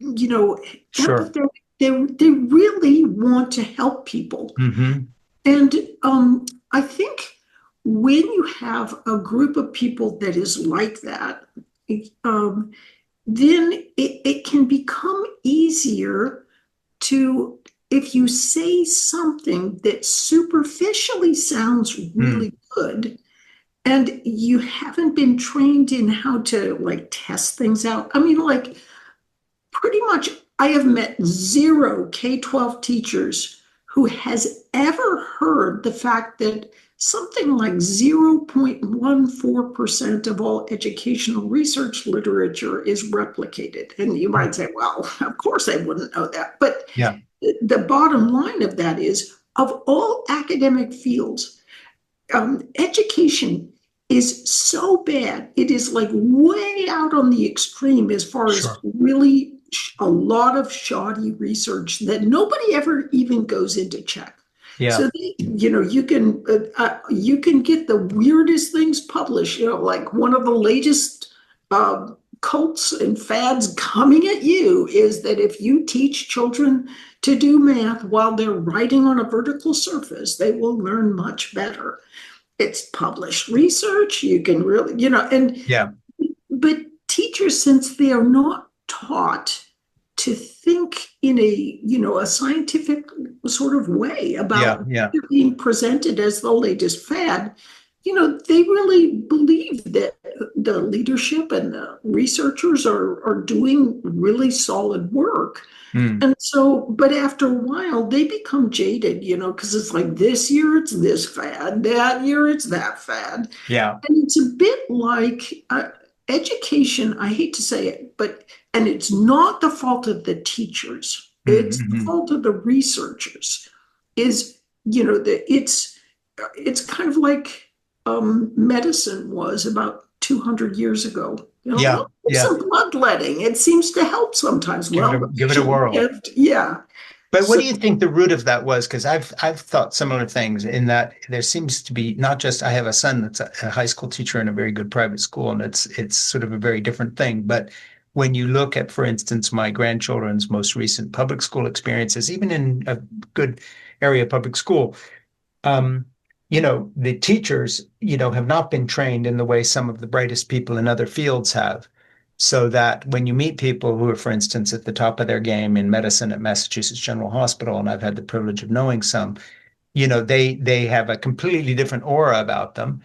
sure. empathetic. They really want to help people. Hmm. And I think when you have a group of people that is like that, um, then it can become easier to, if you say something that superficially sounds Mm. really good and you haven't been trained in how to like test things out. I mean, like pretty much I have met zero K-12 teachers who has ever heard the fact that something like 0.14% of all educational research literature is replicated. And you might say, well, of course I wouldn't know that. But Yeah, the bottom line of that is, of all academic fields, education is so bad. It is like way out on the extreme as far as sure. really a lot of shoddy research that nobody ever even goes in to check. Yeah. So you can get the weirdest things published. Like one of the latest cults and fads coming at you is that if you teach children to do math while they're writing on a vertical surface, they will learn much better. It's published research. You can really, and Yeah. but teachers, since they are not taught to think in a scientific sort of way Yeah. about Yeah. being presented as the latest fad, they really believe that the leadership and the researchers are doing really solid work. Mm. And so, but after a while, they become jaded, because it's like this year it's this fad, that year it's that fad. Yeah. And it's a bit like education, I hate to say it, and it's not the fault of the teachers, it's the Mm-hmm. fault of the researchers, is, it's kind of like medicine was about 200 years ago. Yeah. Well, Yeah. some bloodletting. It seems to help sometimes. Well, the Give it a patient whirl. lived. Yeah. But what So do you think the root of that was? Because I've thought similar things in that there seems to be not just I have a son that's a high school teacher in a very good private school, and it's sort of a very different thing. But when you look at, for instance, my grandchildren's most recent public school experiences, even in a good area public school, um, the teachers, have not been trained in the way some of the brightest people in other fields have. So that when you meet people who are, for instance, at the top of their game in medicine at Massachusetts General Hospital, and I've had the privilege of knowing some, they have a completely different aura about them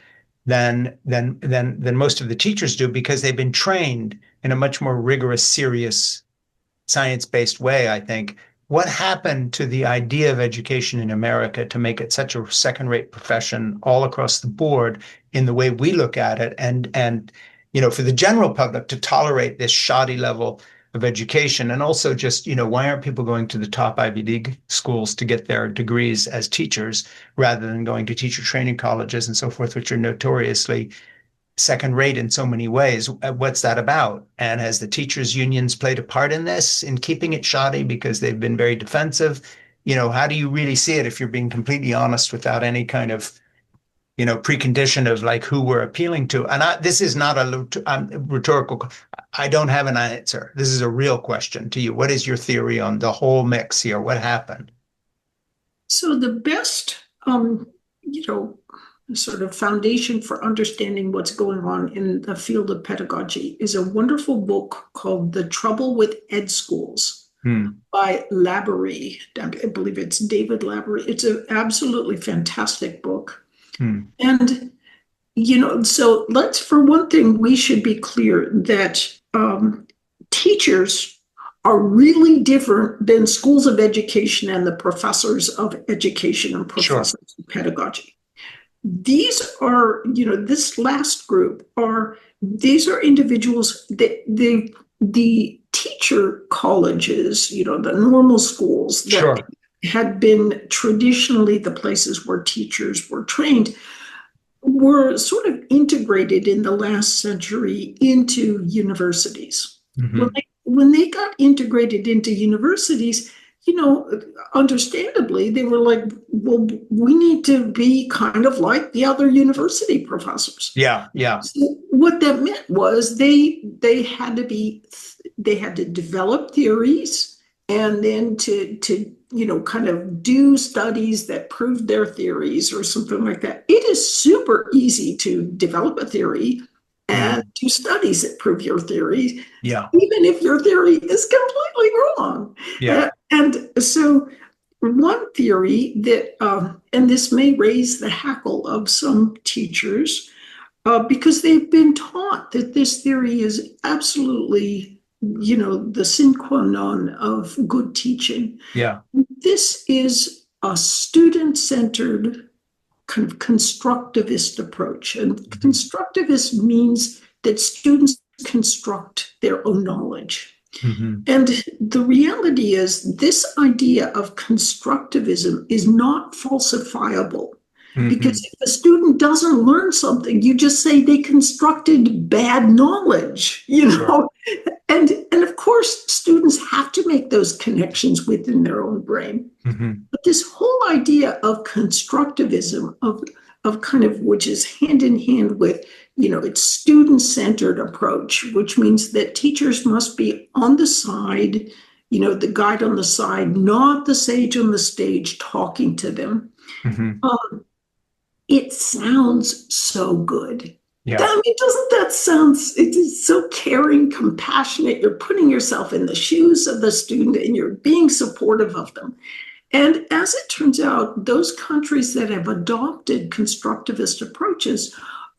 than most of the teachers do because they've been trained in a much more rigorous, serious science-based way, I think. What happened to the idea of education in America to make it such a second-rate profession all across the board in the way we look at it, and for the general public to tolerate this shoddy level of education, and also just why aren't people going to the top Ivy League schools to get their degrees as teachers rather than going to teacher training colleges and so forth, which are notoriously second rate in so many ways. What's that about? And has the teachers unions played a part in this, in keeping it shoddy because they've been very defensive? How do you really see it if you're being completely honest without any kind of, precondition of like who we're appealing to? And this is not a rhetorical, I don't have an answer. This is a real question to you. What is your theory on the whole mix here? What happened? So the best, sort of foundation for understanding what's going on in the field of pedagogy is a wonderful book called The Trouble with Ed Schools by Laborie. I believe it's David Laborie. It's an absolutely fantastic book. And, so for one thing, we should be clear that teachers are really different than schools of education and the professors of education and professors of pedagogy. These are, this last group these are individuals that the teacher colleges, the normal schools that had been traditionally the places where teachers were trained were sort of integrated in the last century into universities. When they got integrated into universities, understandably, they were like, well, we need to be kind of like the other university professors. Yeah, yeah. So what that meant was they had to develop theories and then to kind of do studies that proved their theories or something like that. It is super easy to develop a theory and do studies that prove your theory, even if your theory is completely wrong. And so one theory that, and this may raise the hackle of some teachers, because they've been taught that this theory is absolutely, the sine qua non of good teaching. Yeah. This is a student-centered kind of constructivist approach. And constructivist means that students construct their own knowledge. And the reality is this idea of constructivism is not falsifiable. Because if a student doesn't learn something, you just say they constructed bad knowledge, Sure. And of course, students have to make those connections within their own brain. But this whole idea of constructivism, of kind of, which is hand in hand with, it's student-centered approach, which means that teachers must be on the side, the guide on the side, not the sage on the stage talking to them. It sounds so good. Yeah. I mean, doesn't that sound, it is so caring, compassionate. You're putting yourself in the shoes of the student and you're being supportive of them. And as it turns out, those countries that have adopted constructivist approaches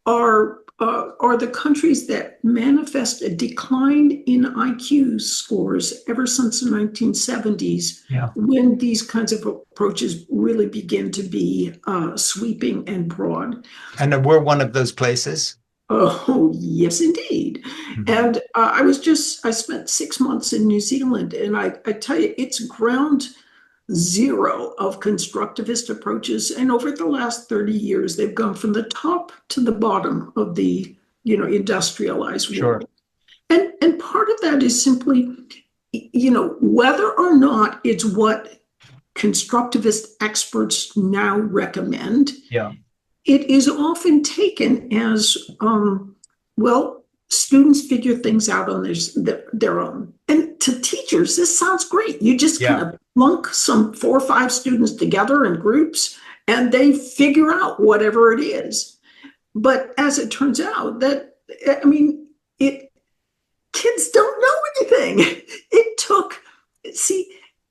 are the countries that manifest a decline in IQ scores ever since the 1970s, when these kinds of approaches really begin to be sweeping and broad. And we're one of those places. Oh, yes, indeed. And I spent 6 months in New Zealand, and I tell you, it's ground zero of constructivist approaches. And over the last 30 years, they've gone from the top to the bottom of the, industrialized world. And part of that is simply, whether or not it's what constructivist experts now recommend, it is often taken as, students figure things out on their own. And to teachers, this sounds great. You just kind of plunk some 4 or 5 students together in groups, and they figure out whatever it is. But as it turns out, kids don't know anything. It took,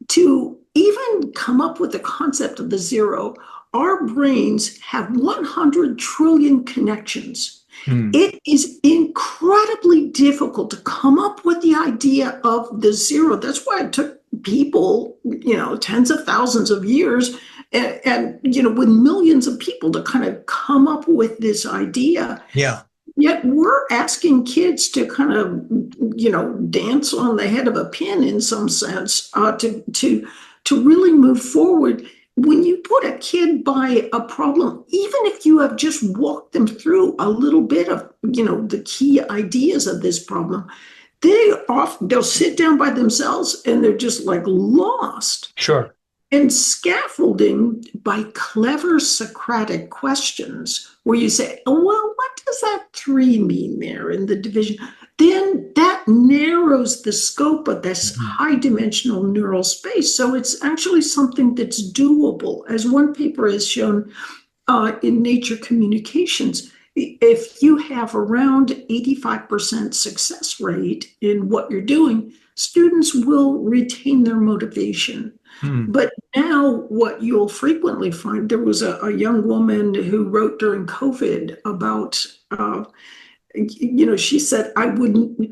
to even come up with the concept of the zero, our brains have 100 trillion connections. It is incredibly difficult to come up with the idea of the zero. That's why it took people, tens of thousands of years and with millions of people to kind of come up with this idea. Yet we're asking kids to kind of, dance on the head of a pin in some sense, to really move forward. When you put a kid by a problem, even if you have just walked them through a little bit of, the key ideas of this problem, they'll sit down by themselves and they're just like lost. Sure. And scaffolding by clever Socratic questions where you say, oh, well, what does that 3 mean there in the division? Then that narrows the scope of this high dimensional neural space. So it's actually something that's doable. As one paper has shown in Nature Communications, if you have around 85% success rate in what you're doing, students will retain their motivation. But now what you'll frequently find, there was a young woman who wrote during COVID about, she said,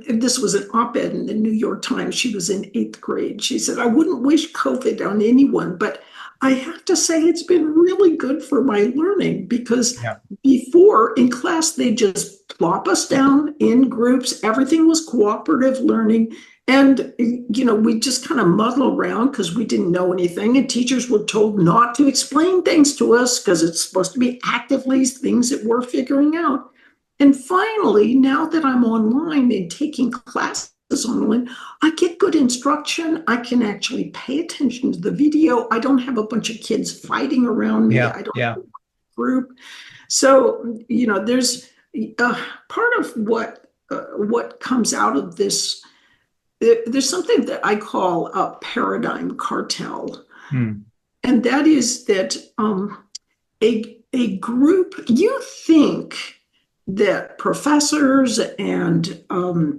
this was an op-ed in the New York Times. She was in 8th grade. She said, I wouldn't wish COVID on anyone, but I have to say it's been really good for my learning because before in class, they just plop us down in groups. Everything was cooperative learning. And, we just kind of muddle around because we didn't know anything. And teachers were told not to explain things to us because it's supposed to be actively things that we're figuring out. And finally, now that I'm online and taking classes online, I get good instruction. I can actually pay attention to the video. I don't have a bunch of kids fighting around me. I don't have a group. So, there's part of what comes out of this. There's something that I call a paradigm cartel. And that is that a group, you think that professors and, are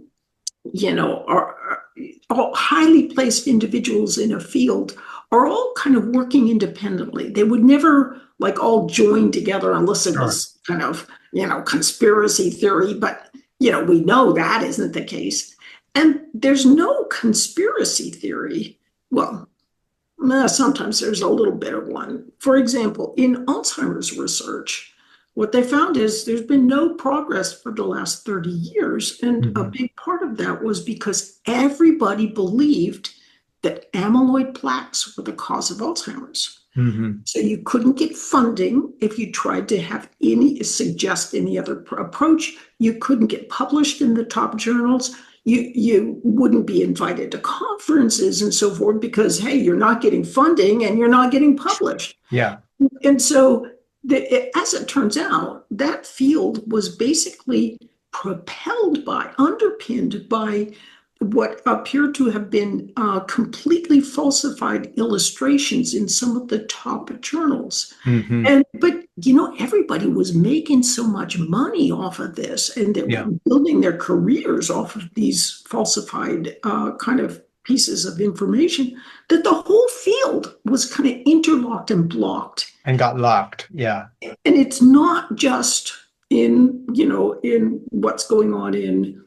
all highly placed individuals in a field are all kind of working independently. They would never all join together unless it was kind of, conspiracy theory. But, we know that isn't the case. And there's no conspiracy theory. Well, sometimes there's a little bit of one. For example, in Alzheimer's research, what they found is there's been no progress for the last 30 years. And a big part of that was because everybody believed that amyloid plaques were the cause of Alzheimer's. Mm-hmm. So you couldn't get funding if you tried to suggest any other approach. You couldn't get published in the top journals. You wouldn't be invited to conferences and so forth because, hey, you're not getting funding and you're not getting published. Yeah. And so, as it turns out, that field was basically underpinned by what appear to have been completely falsified illustrations in some of the top journals. Mm-hmm. But everybody was making so much money off of this, and they Yeah. were building their careers off of these falsified kind of pieces of information, that the whole field was kind of interlocked and blocked. And got locked. Yeah. And it's not just in what's going on in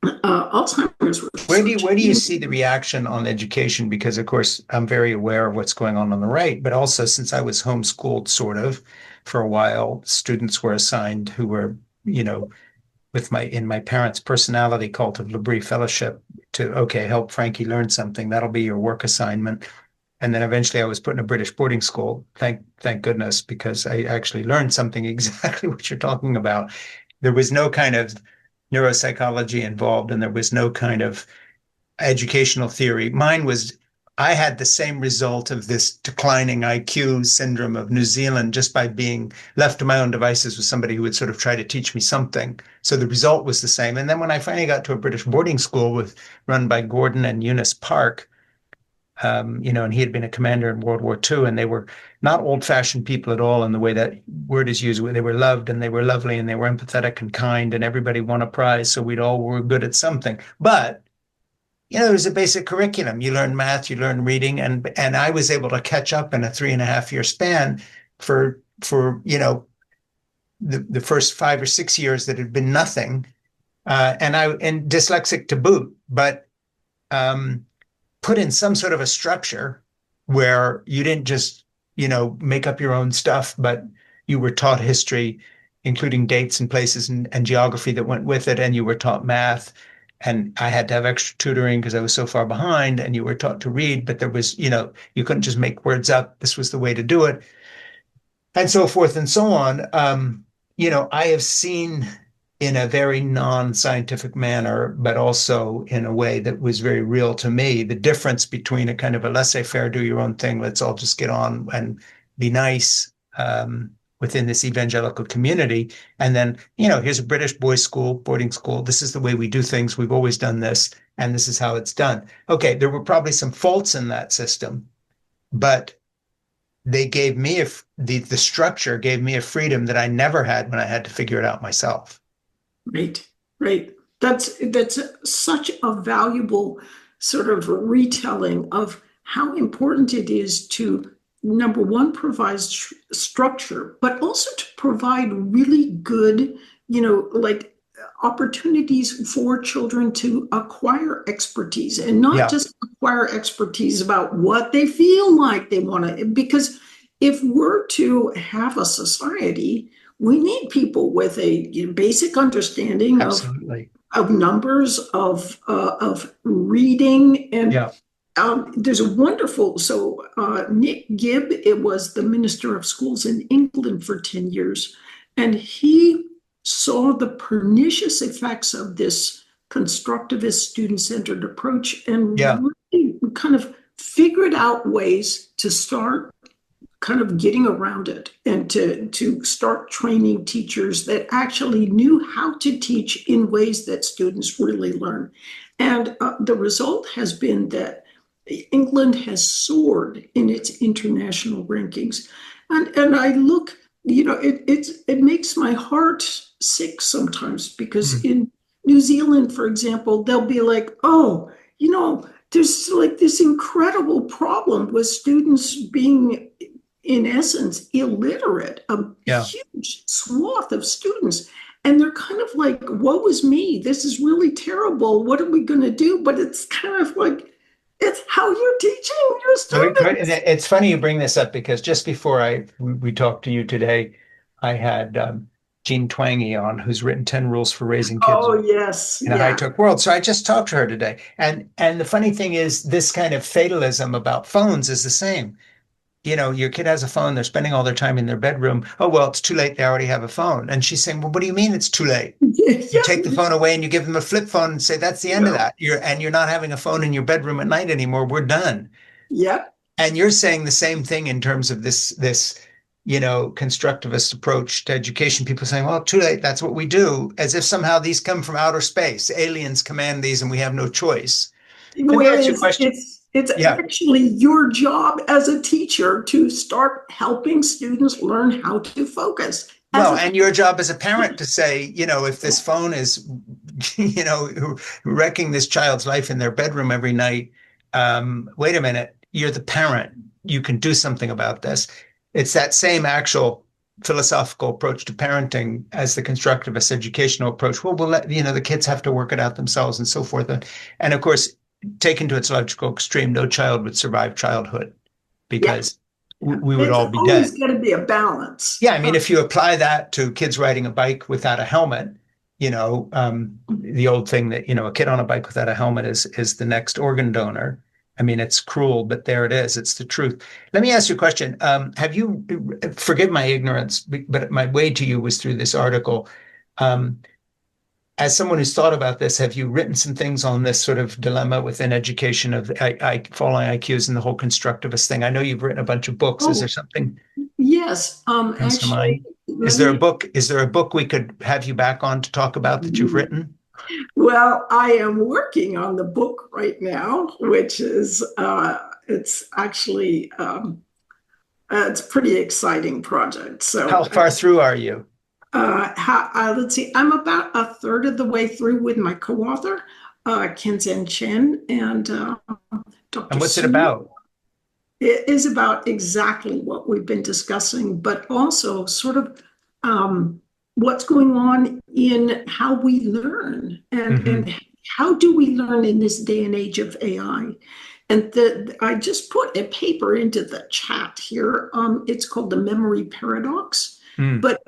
Alzheimer's research. Where do you see the reaction on education? Because of course I'm very aware of what's going on the right, but also since I was homeschooled sort of for a while, students were assigned who were, in my parents' personality cult of Labrie Fellowship to, okay, help Frankie learn something. That'll be your work assignment. And then eventually I was put in a British boarding school. Thank goodness, because I actually learned something exactly what you're talking about. There was no kind of neuropsychology involved, and there was no kind of educational theory. I had the same result of this declining IQ syndrome of New Zealand just by being left to my own devices with somebody who would sort of try to teach me something. So the result was the same. And then when I finally got to a British boarding school run by Gordon and Eunice Park, and he had been a commander in World War II, and they were not old-fashioned people at all in the way that word is used. They were loved and they were lovely and they were empathetic and kind, and everybody won a prize, so were good at something. But it was a basic curriculum. You learn math, you learn reading, and I was able to catch up in a 3.5-year span for the first 5 or 6 years that had been nothing, and dyslexic to boot, but put in some sort of a structure where you didn't just, make up your own stuff, but you were taught history, including dates and places and geography that went with it. And you were taught math, and I had to have extra tutoring because I was so far behind, and you were taught to read, but there was, you couldn't just make words up. This was the way to do it, and so forth and so on. I have seen in a very non-scientific manner, but also in a way that was very real to me, the difference between a kind of a laissez-faire, do your own thing, let's all just get on and be nice within this evangelical community. And then, here's a British boys' school, boarding school. This is the way we do things. We've always done this, and this is how it's done. Okay, there were probably some faults in that system, but they gave me the structure gave me a freedom that I never had when I had to figure it out myself. Right. That's such a valuable sort of retelling of how important it is to, number one, provide structure, but also to provide really good, opportunities for children to acquire expertise, and not just acquire expertise about what they feel like they want to, because if we're to have a society, we need people with a basic understanding of numbers, of reading, and there's a wonderful. So Nick Gibb, it was the Minister of Schools in England for 10 years, and he saw the pernicious effects of this constructivist student-centered approach, and really kind of figured out ways to start kind of getting around it, and to start training teachers that actually knew how to teach in ways that students really learn. And the result has been that England has soared in its international rankings. And I look, it makes my heart sick sometimes, because in New Zealand, for example, they'll be like, oh, there's like this incredible problem with students being, in essence, illiterate, a huge swath of students. And they're kind of like, woe is me, this is really terrible, what are we going to do? But it's kind of like, it's how you're teaching your students. It's funny you bring this up, because just before we talked to you today, I had Jean Twangy on, who's written 10 Rules for Raising Kids. Oh, yes. In a high-tech world. So I just talked to her today. And the funny thing is, this kind of fatalism about phones is the same. your kid has a phone, they're spending all their time in their bedroom. Oh, well, it's too late. They already have a phone. And she's saying, well, what do you mean it's too late? You Yes. take the phone away and you give them a flip phone and say, that's the end of Yeah. that. You're not having a phone in your bedroom at night anymore. We're done. Yep. And you're saying the same thing in terms of this constructivist approach to education. People saying, well, too late. That's what we do, as if somehow these come from outer space. Aliens command these and we have no choice. Let me ask you a Whereas question. it's Yeah. actually your job as a teacher to start helping students learn how to focus. Well, and your job as a parent to say, if this phone is, wrecking this child's life in their bedroom every night, wait a minute, you're the parent. You can do something about this. It's that same actual philosophical approach to parenting as the constructivist educational approach. Well, we'll let, the kids have to work it out themselves and so forth. And of course, taken to its logical extreme, no child would survive childhood because we would It's all be always dead. got to be a balance. Yeah, I mean, if you apply that to kids riding a bike without a helmet, the old thing that, a kid on a bike without a helmet is the next organ donor. I mean, it's cruel, but there it is. It's the truth. Let me ask you a question. Have you, forgive my ignorance, but my way to you was through this article. As someone who's thought about this, have you written some things on this sort of dilemma within education of falling IQs and the whole constructivist thing? I know you've written a bunch of books. Is there something Yes. comes to mind? Actually, Is there a book? Is there a book we could have you back on to talk about that you've written? Well, I am working on the book right now, which is it's actually it's a pretty exciting project. So How far through are you? let's see, I'm about a third of the way through with my co-author, Kenzan Chen and Dr. And what's it Su. about? It is about exactly what we've been discussing, but also sort of what's going on in how we learn and how do we learn in this day and age of AI. And I just put a paper into the chat here. It's called the memory paradox. But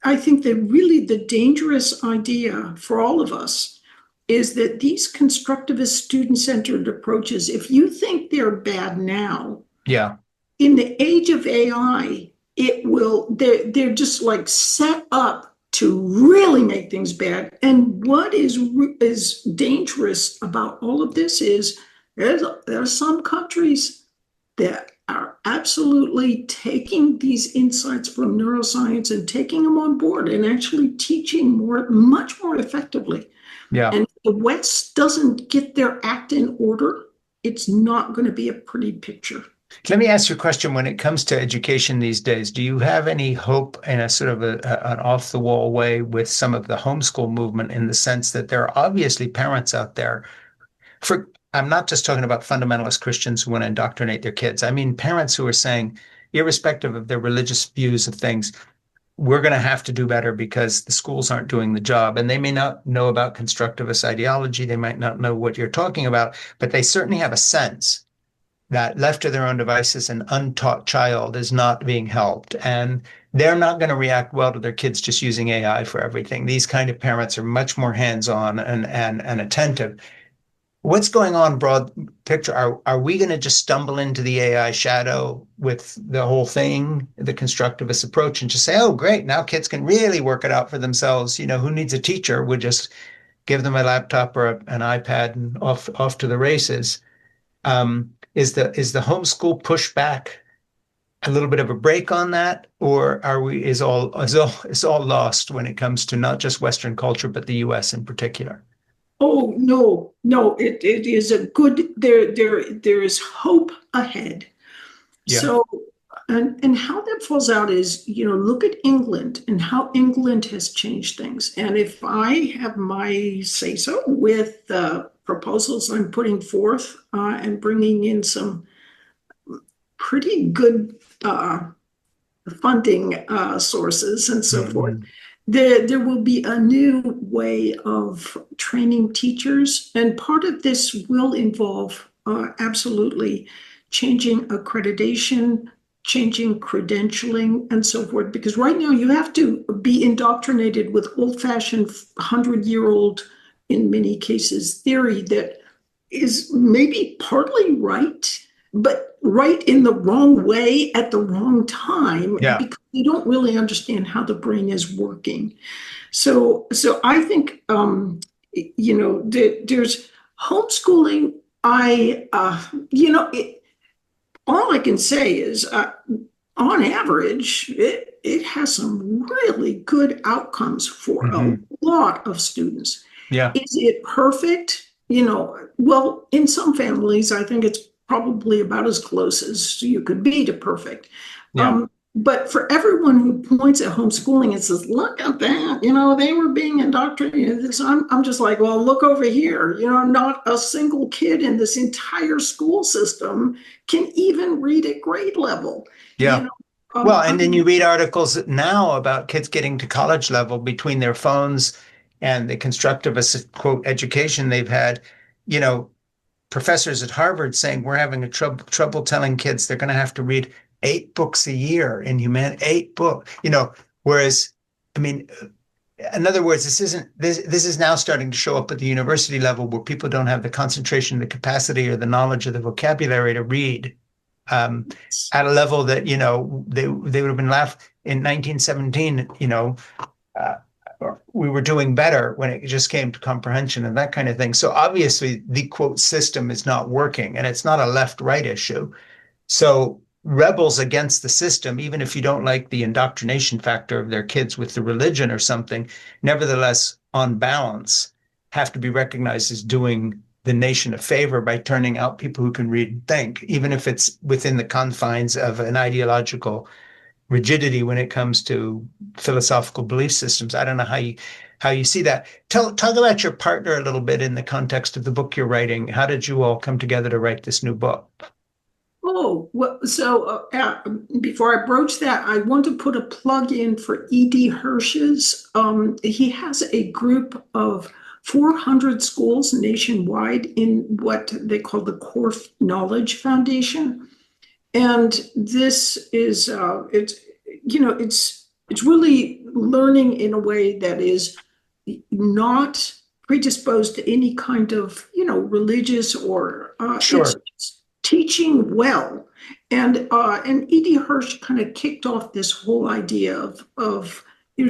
I think that really the dangerous idea for all of us is that these constructivist student-centered approaches, if you think they're bad now, in the age of AI, they're just like set up to really make things bad. And what is dangerous about all of this is there are some countries that are absolutely taking these insights from neuroscience and taking them on board and actually teaching much more effectively. Yeah. And if the West doesn't get their act in order, it's not going to be a pretty picture. Let me ask you a question. When it comes to education these days, do you have any hope in a sort of an off-the-wall way with some of the homeschool movement, in the sense that there are obviously parents out there I'm not just talking about fundamentalist Christians who want to indoctrinate their kids. I mean, parents who are saying, irrespective of their religious views of things, we're going to have to do better because the schools aren't doing the job. And they may not know about constructivist ideology. They might not know what you're talking about, but they certainly have a sense that left to their own devices, an untaught child is not being helped. And they're not going to react well to their kids just using AI for everything. These kind of parents are much more hands-on and attentive. What's going on, broad picture? Are we going to just stumble into the AI shadow with the whole thing, the constructivist approach, and just say, oh, great, now kids can really work it out for themselves. Who needs a teacher? We'll just give them a laptop or an iPad and off to the races. Is the homeschool pushback a little bit of a break on that, or is all lost when it comes to not just Western culture, but the US in particular? Oh, no, it is a good, there is hope ahead. Yeah. So, and how that falls out is, look at England and how England has changed things. And if I have my say so with the proposals I'm putting forth and bringing in some pretty good funding sources and so forth, there will be a new way of training teachers. And part of this will involve absolutely changing accreditation, changing credentialing, and so forth. Because right now you have to be indoctrinated with old-fashioned 100-year-old, in many cases, theory that is maybe partly right, but right in the wrong way at the wrong time, Yeah. because you don't really understand how the brain is working. So I think, there's homeschooling. All I can say is, on average, it has some really good outcomes for a Hmm. lot of students. Yeah. Is it perfect? Well, in some families, I think it's probably about as close as you could be to perfect. Yeah. But for everyone who points at homeschooling and says, look at that, they were being indoctrinated. I'm just like, well, look over here. Not a single kid in this entire school system can even read at grade level. You Yeah. know, Well, I and then you mean, read articles now about kids getting to college level between their phones and the constructivist quote education they've had. You know, professors at Harvard saying we're having a trouble telling kids they're going to have to read 8 books a year in humanity, 8 books. Whereas, I mean, in other words, this is now starting to show up at the university level where people don't have the concentration, the capacity, or the knowledge or the vocabulary to read um, at a level that they would have been laughed in 1917. Uh, we were doing better when it just came to comprehension and that kind of thing. So obviously, the quote system is not working, and it's not a left-right issue. So rebels against the system, even if you don't like the indoctrination factor of their kids with the religion or something, nevertheless, on balance, have to be recognized as doing the nation a favor by turning out people who can read and think, even if it's within the confines of an ideological rigidity when it comes to philosophical belief systems. I don't know how you see that. Talk about your partner a little bit in the context of the book you're writing. How did you all come together to write this new book? Oh, well, so before I broach that, I want to put a plug in for E.D. Hirsch's. He has a group of 400 schools nationwide in what they call the Core Knowledge Foundation. And this is, it's really learning in a way that is not predisposed to any kind of, religious or it's Sure. teaching well. And E.D. Hirsch kind of kicked off this whole idea of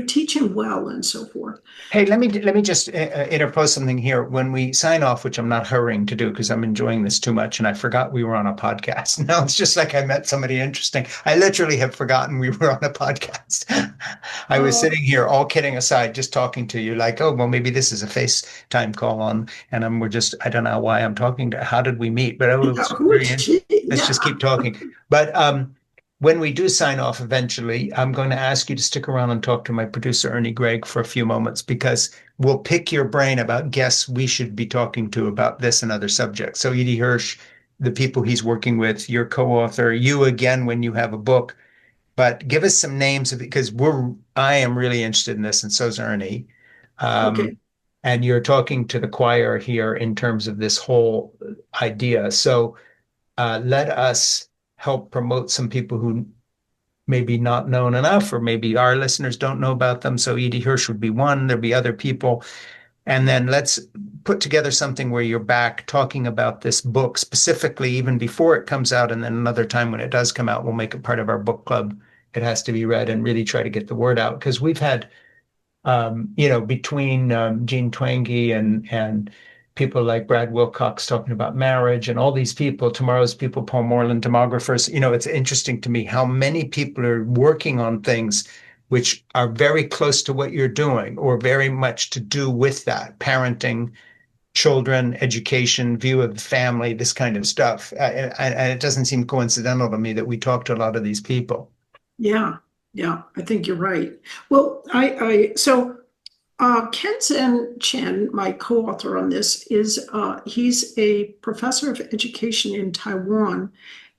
teaching well and so forth. Hey, let me just interpose something here. When we sign off, which I'm not hurrying to do because I'm enjoying this too much, and I forgot we were on a podcast. Now it's just like I met somebody interesting. I literally have forgotten we were on a podcast. I was Uh, sitting here, all kidding aside, just talking to you, like, oh, well, maybe this is a FaceTime call on, and we're just, I don't know why I'm talking to. How did we meet? But oh, yeah, it's who is very she? let's just Yeah. keep talking. But when we do sign off eventually, I'm going to ask you to stick around and talk to my producer, Ernie Gregg, for a few moments because we'll pick your brain about guests we should be talking to about this and other subjects. So, Edie Hirsch, the people he's working with, your co author, you again when you have a book. But give us some names because I am really interested in this, and so's Ernie. Um, Okay. and you're talking to the choir here in terms of this whole idea. So, let us help promote some people who maybe not known enough, or maybe our listeners don't know about them. So Edie Hirsch would be one. There'll be other people. And then let's put together something where you're back talking about this book specifically, even before it comes out. And then another time when it does come out, we'll make it part of our book club. It has to be read and really try to get the word out because we've had between Jean Twenge and people like Brad Wilcox talking about marriage and all these people, tomorrow's people, Paul Moreland, demographers. It's interesting to me how many people are working on things which are very close to what you're doing or very much to do with that parenting, children, education, view of the family, this kind of stuff. And it doesn't seem coincidental to me that we talk to a lot of these people. Yeah. Yeah. I think you're right. Well, so Ken Chen, my co-author on this, he's a professor of education in Taiwan.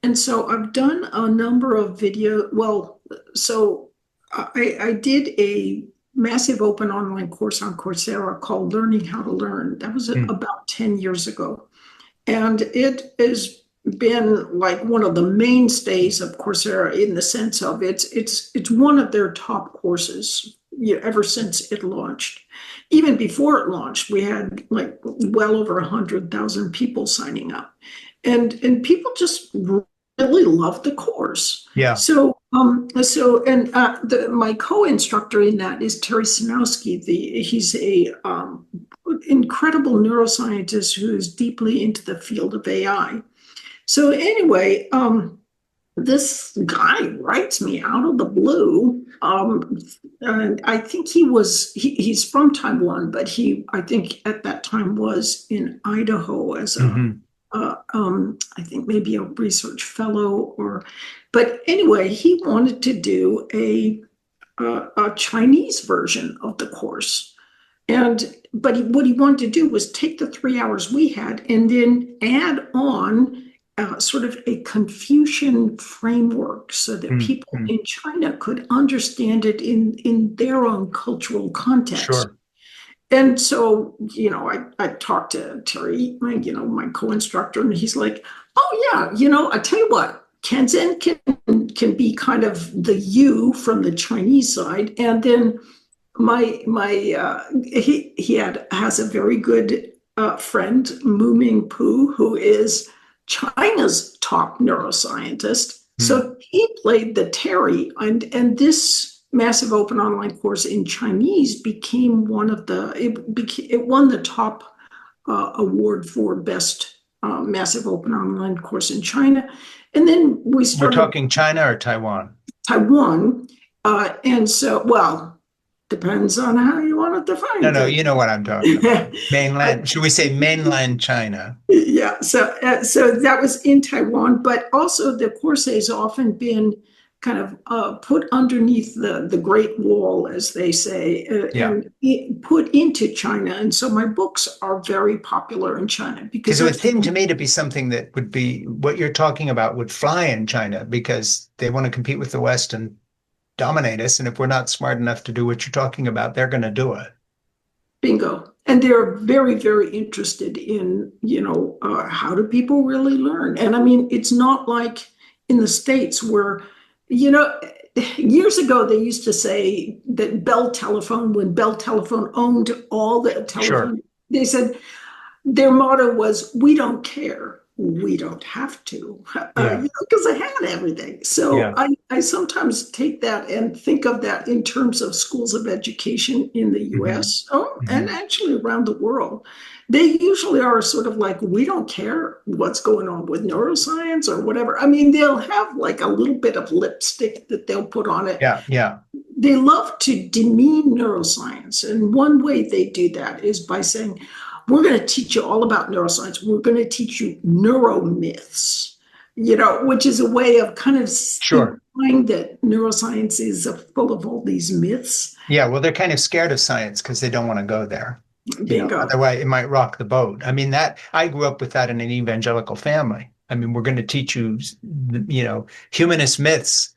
And so I've done a number of video. Well, so I did a massive open online course on Coursera called Learning How to Learn. That was Hmm. about 10 years ago. And it has been like one of the mainstays of Coursera in the sense of it's one of their top courses, ever since it launched. Even before it launched, we had like well over 100,000 people signing up. and people just really love the course. Yeah. So my co-instructor in that is Terry Sinowski. He's a incredible neuroscientist who is deeply into the field of AI. So anyway, this guy writes me out of the blue. And I think he's from Taiwan, but I think at that time was in Idaho as I think maybe a research fellow but anyway, he wanted to do a Chinese version of the course. But what he wanted to do was take the 3 hours we had and then add on sort of a Confucian framework so that people in China could understand it in their own cultural context. Sure. And so, I talked to Terry, my co-instructor, and he's like, oh yeah, I tell you what, Kanzen can be kind of the you from the Chinese side. And then he has a very good friend, Mu Ming Pu, who is China's top neuroscientist. So he played the Terry, and this massive open online course in Chinese became it won the top award for best massive open online course in China. And then we started. We're talking China or Taiwan? Taiwan. And so, well, depends on how you want to define it. No, you know what I'm talking about. Mainland, should we say mainland China? Yeah, so that was in Taiwan, but also the course has often been kind of put underneath the Great Wall, as they say, and put into China. And so my books are very popular in China because it would seem to me to be something that would be what you're talking about would fly in China because they want to compete with the West and dominate us. And if we're not smart enough to do what you're talking about, they're going to do it. Bingo. And they're very, very interested in, how do people really learn? And I mean, it's not like in the States where, years ago, they used to say that when Bell Telephone owned all the telephone, they said their motto was, we don't care. We don't have to, because I had everything. So I sometimes take that and think of that in terms of schools of education in the US and actually around the world. They usually are sort of like, we don't care what's going on with neuroscience or whatever. I mean, they'll have like a little bit of lipstick that they'll put on it. Yeah. They love to demean neuroscience. And one way they do that is by saying, we're going to teach you all about neuroscience. We're going to teach you neuromyths, which is a way of kind of implying that neuroscience is full of all these myths. Yeah, well, they're kind of scared of science because they don't want to go there. Bingo. Otherwise, it might rock the boat. I mean, I grew up with that in an evangelical family. I mean, we're going to teach you, humanist myths.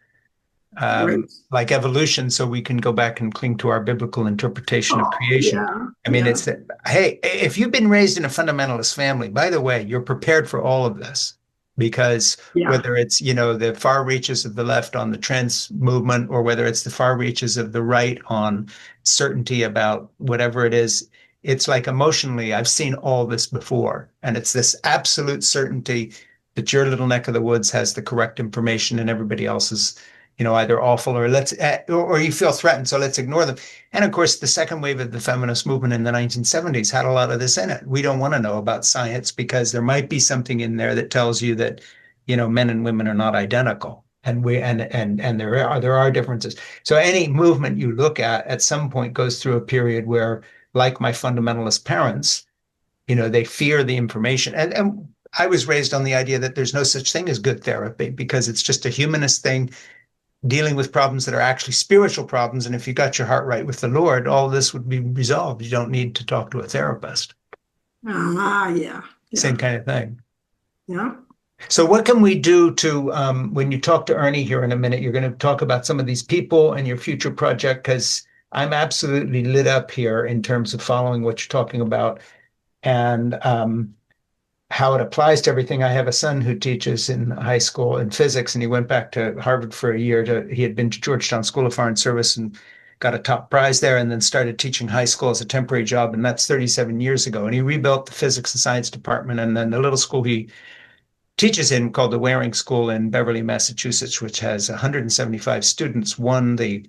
Like evolution, so we can go back and cling to our biblical interpretation of creation. I mean, it's that, hey, if you've been raised in a fundamentalist family, by the way, you're prepared for all of this because whether it's, the far reaches of the left on the trans movement or whether it's the far reaches of the right on certainty about whatever it is, it's like emotionally, I've seen all this before. And it's this absolute certainty that your little neck of the woods has the correct information and everybody else is either awful or or you feel threatened, so let's ignore them. And of course, the second wave of the feminist movement in the 1970s had a lot of this in it. We don't want to know about science because there might be something in there that tells you that, men and women are not identical, and there are differences. So any movement you look at some point goes through a period where, like my fundamentalist parents, they fear the information. And I was raised on the idea that there's no such thing as good therapy because it's just a humanist thing dealing with problems that are actually spiritual problems. And if you got your heart right with the Lord, all this would be resolved. You don't need to talk to a therapist. Same kind of thing. Yeah. So what can we do to, when you talk to Ernie here in a minute, you're going to talk about some of these people and your future project, because I'm absolutely lit up here in terms of following what you're talking about and how it applies to everything. I have a son who teaches in high school in physics, and he went back to Harvard for a year. He had been to Georgetown School of Foreign Service and got a top prize there, and then started teaching high school as a temporary job. And that's 37 years ago. And he rebuilt the physics and science department. And then the little school he teaches in, called the Waring School in Beverly, Massachusetts, which has 175 students, won the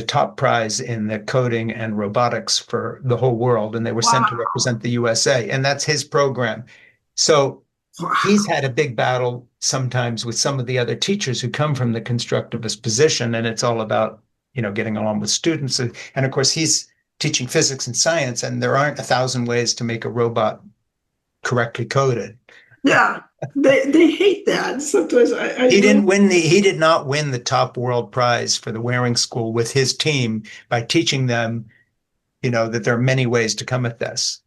top prize in the coding and robotics for the whole world, and they were sent to Wow. represent the USA, and that's his program. So he's had a big battle sometimes with some of the other teachers who come from the constructivist position, and it's all about, getting along with students. And of course, he's teaching physics and science, and there aren't 1,000 ways to make a robot correctly coded. Yeah, they hate that. Sometimes He didn't win he did not win the top world prize for the Waring School with his team by teaching them, that there are many ways to come at this.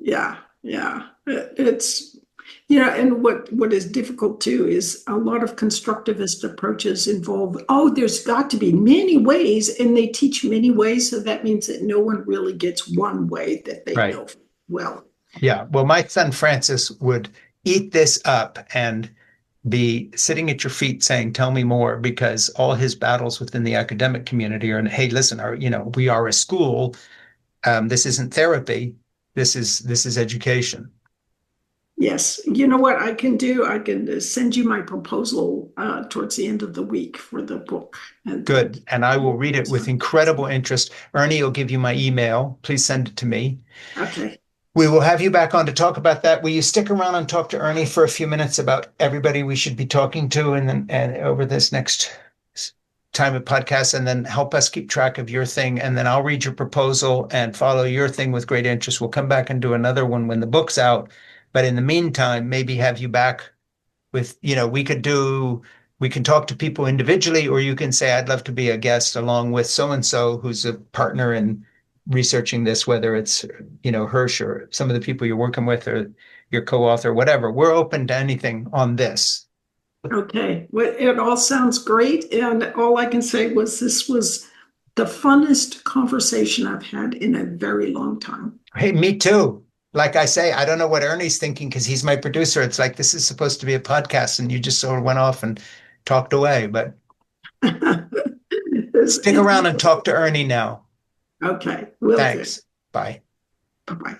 Yeah, yeah. It's, and what is difficult too is a lot of constructivist approaches involve, there's got to be many ways, and they teach many ways. So that means that no one really gets one way that they Right. know well. Yeah. Well, my son Francis would eat this up and be sitting at your feet saying, "Tell me more," because all his battles within the academic community are, hey, listen, we are a school. This isn't therapy. This is education. Yes. You know what I can do? I can send you my proposal towards the end of the week for the book. Good. And I will read it with incredible interest. Ernie will give you my email. Please send it to me. Okay. We will have you back on to talk about that. Will you stick around and talk to Ernie for a few minutes about everybody we should be talking to and over this next time of podcast, and then help us keep track of your thing. And then I'll read your proposal and follow your thing with great interest. We'll come back and do another one when the book's out. But in the meantime, maybe have you back with, we can talk to people individually, or you can say, I'd love to be a guest along with so-and-so who's a partner in researching this, whether it's, Hirsch or some of the people you're working with or your co-author, whatever. We're open to anything on this. Okay. Well, it all sounds great. And all I can say was this was the funnest conversation I've had in a very long time. Hey, me too. Like I say, I don't know what Ernie's thinking because he's my producer. It's like, this is supposed to be a podcast and you just sort of went off and talked away, but stick around and talk to Ernie now. Okay. Will do. Thanks. Bye. Bye-bye.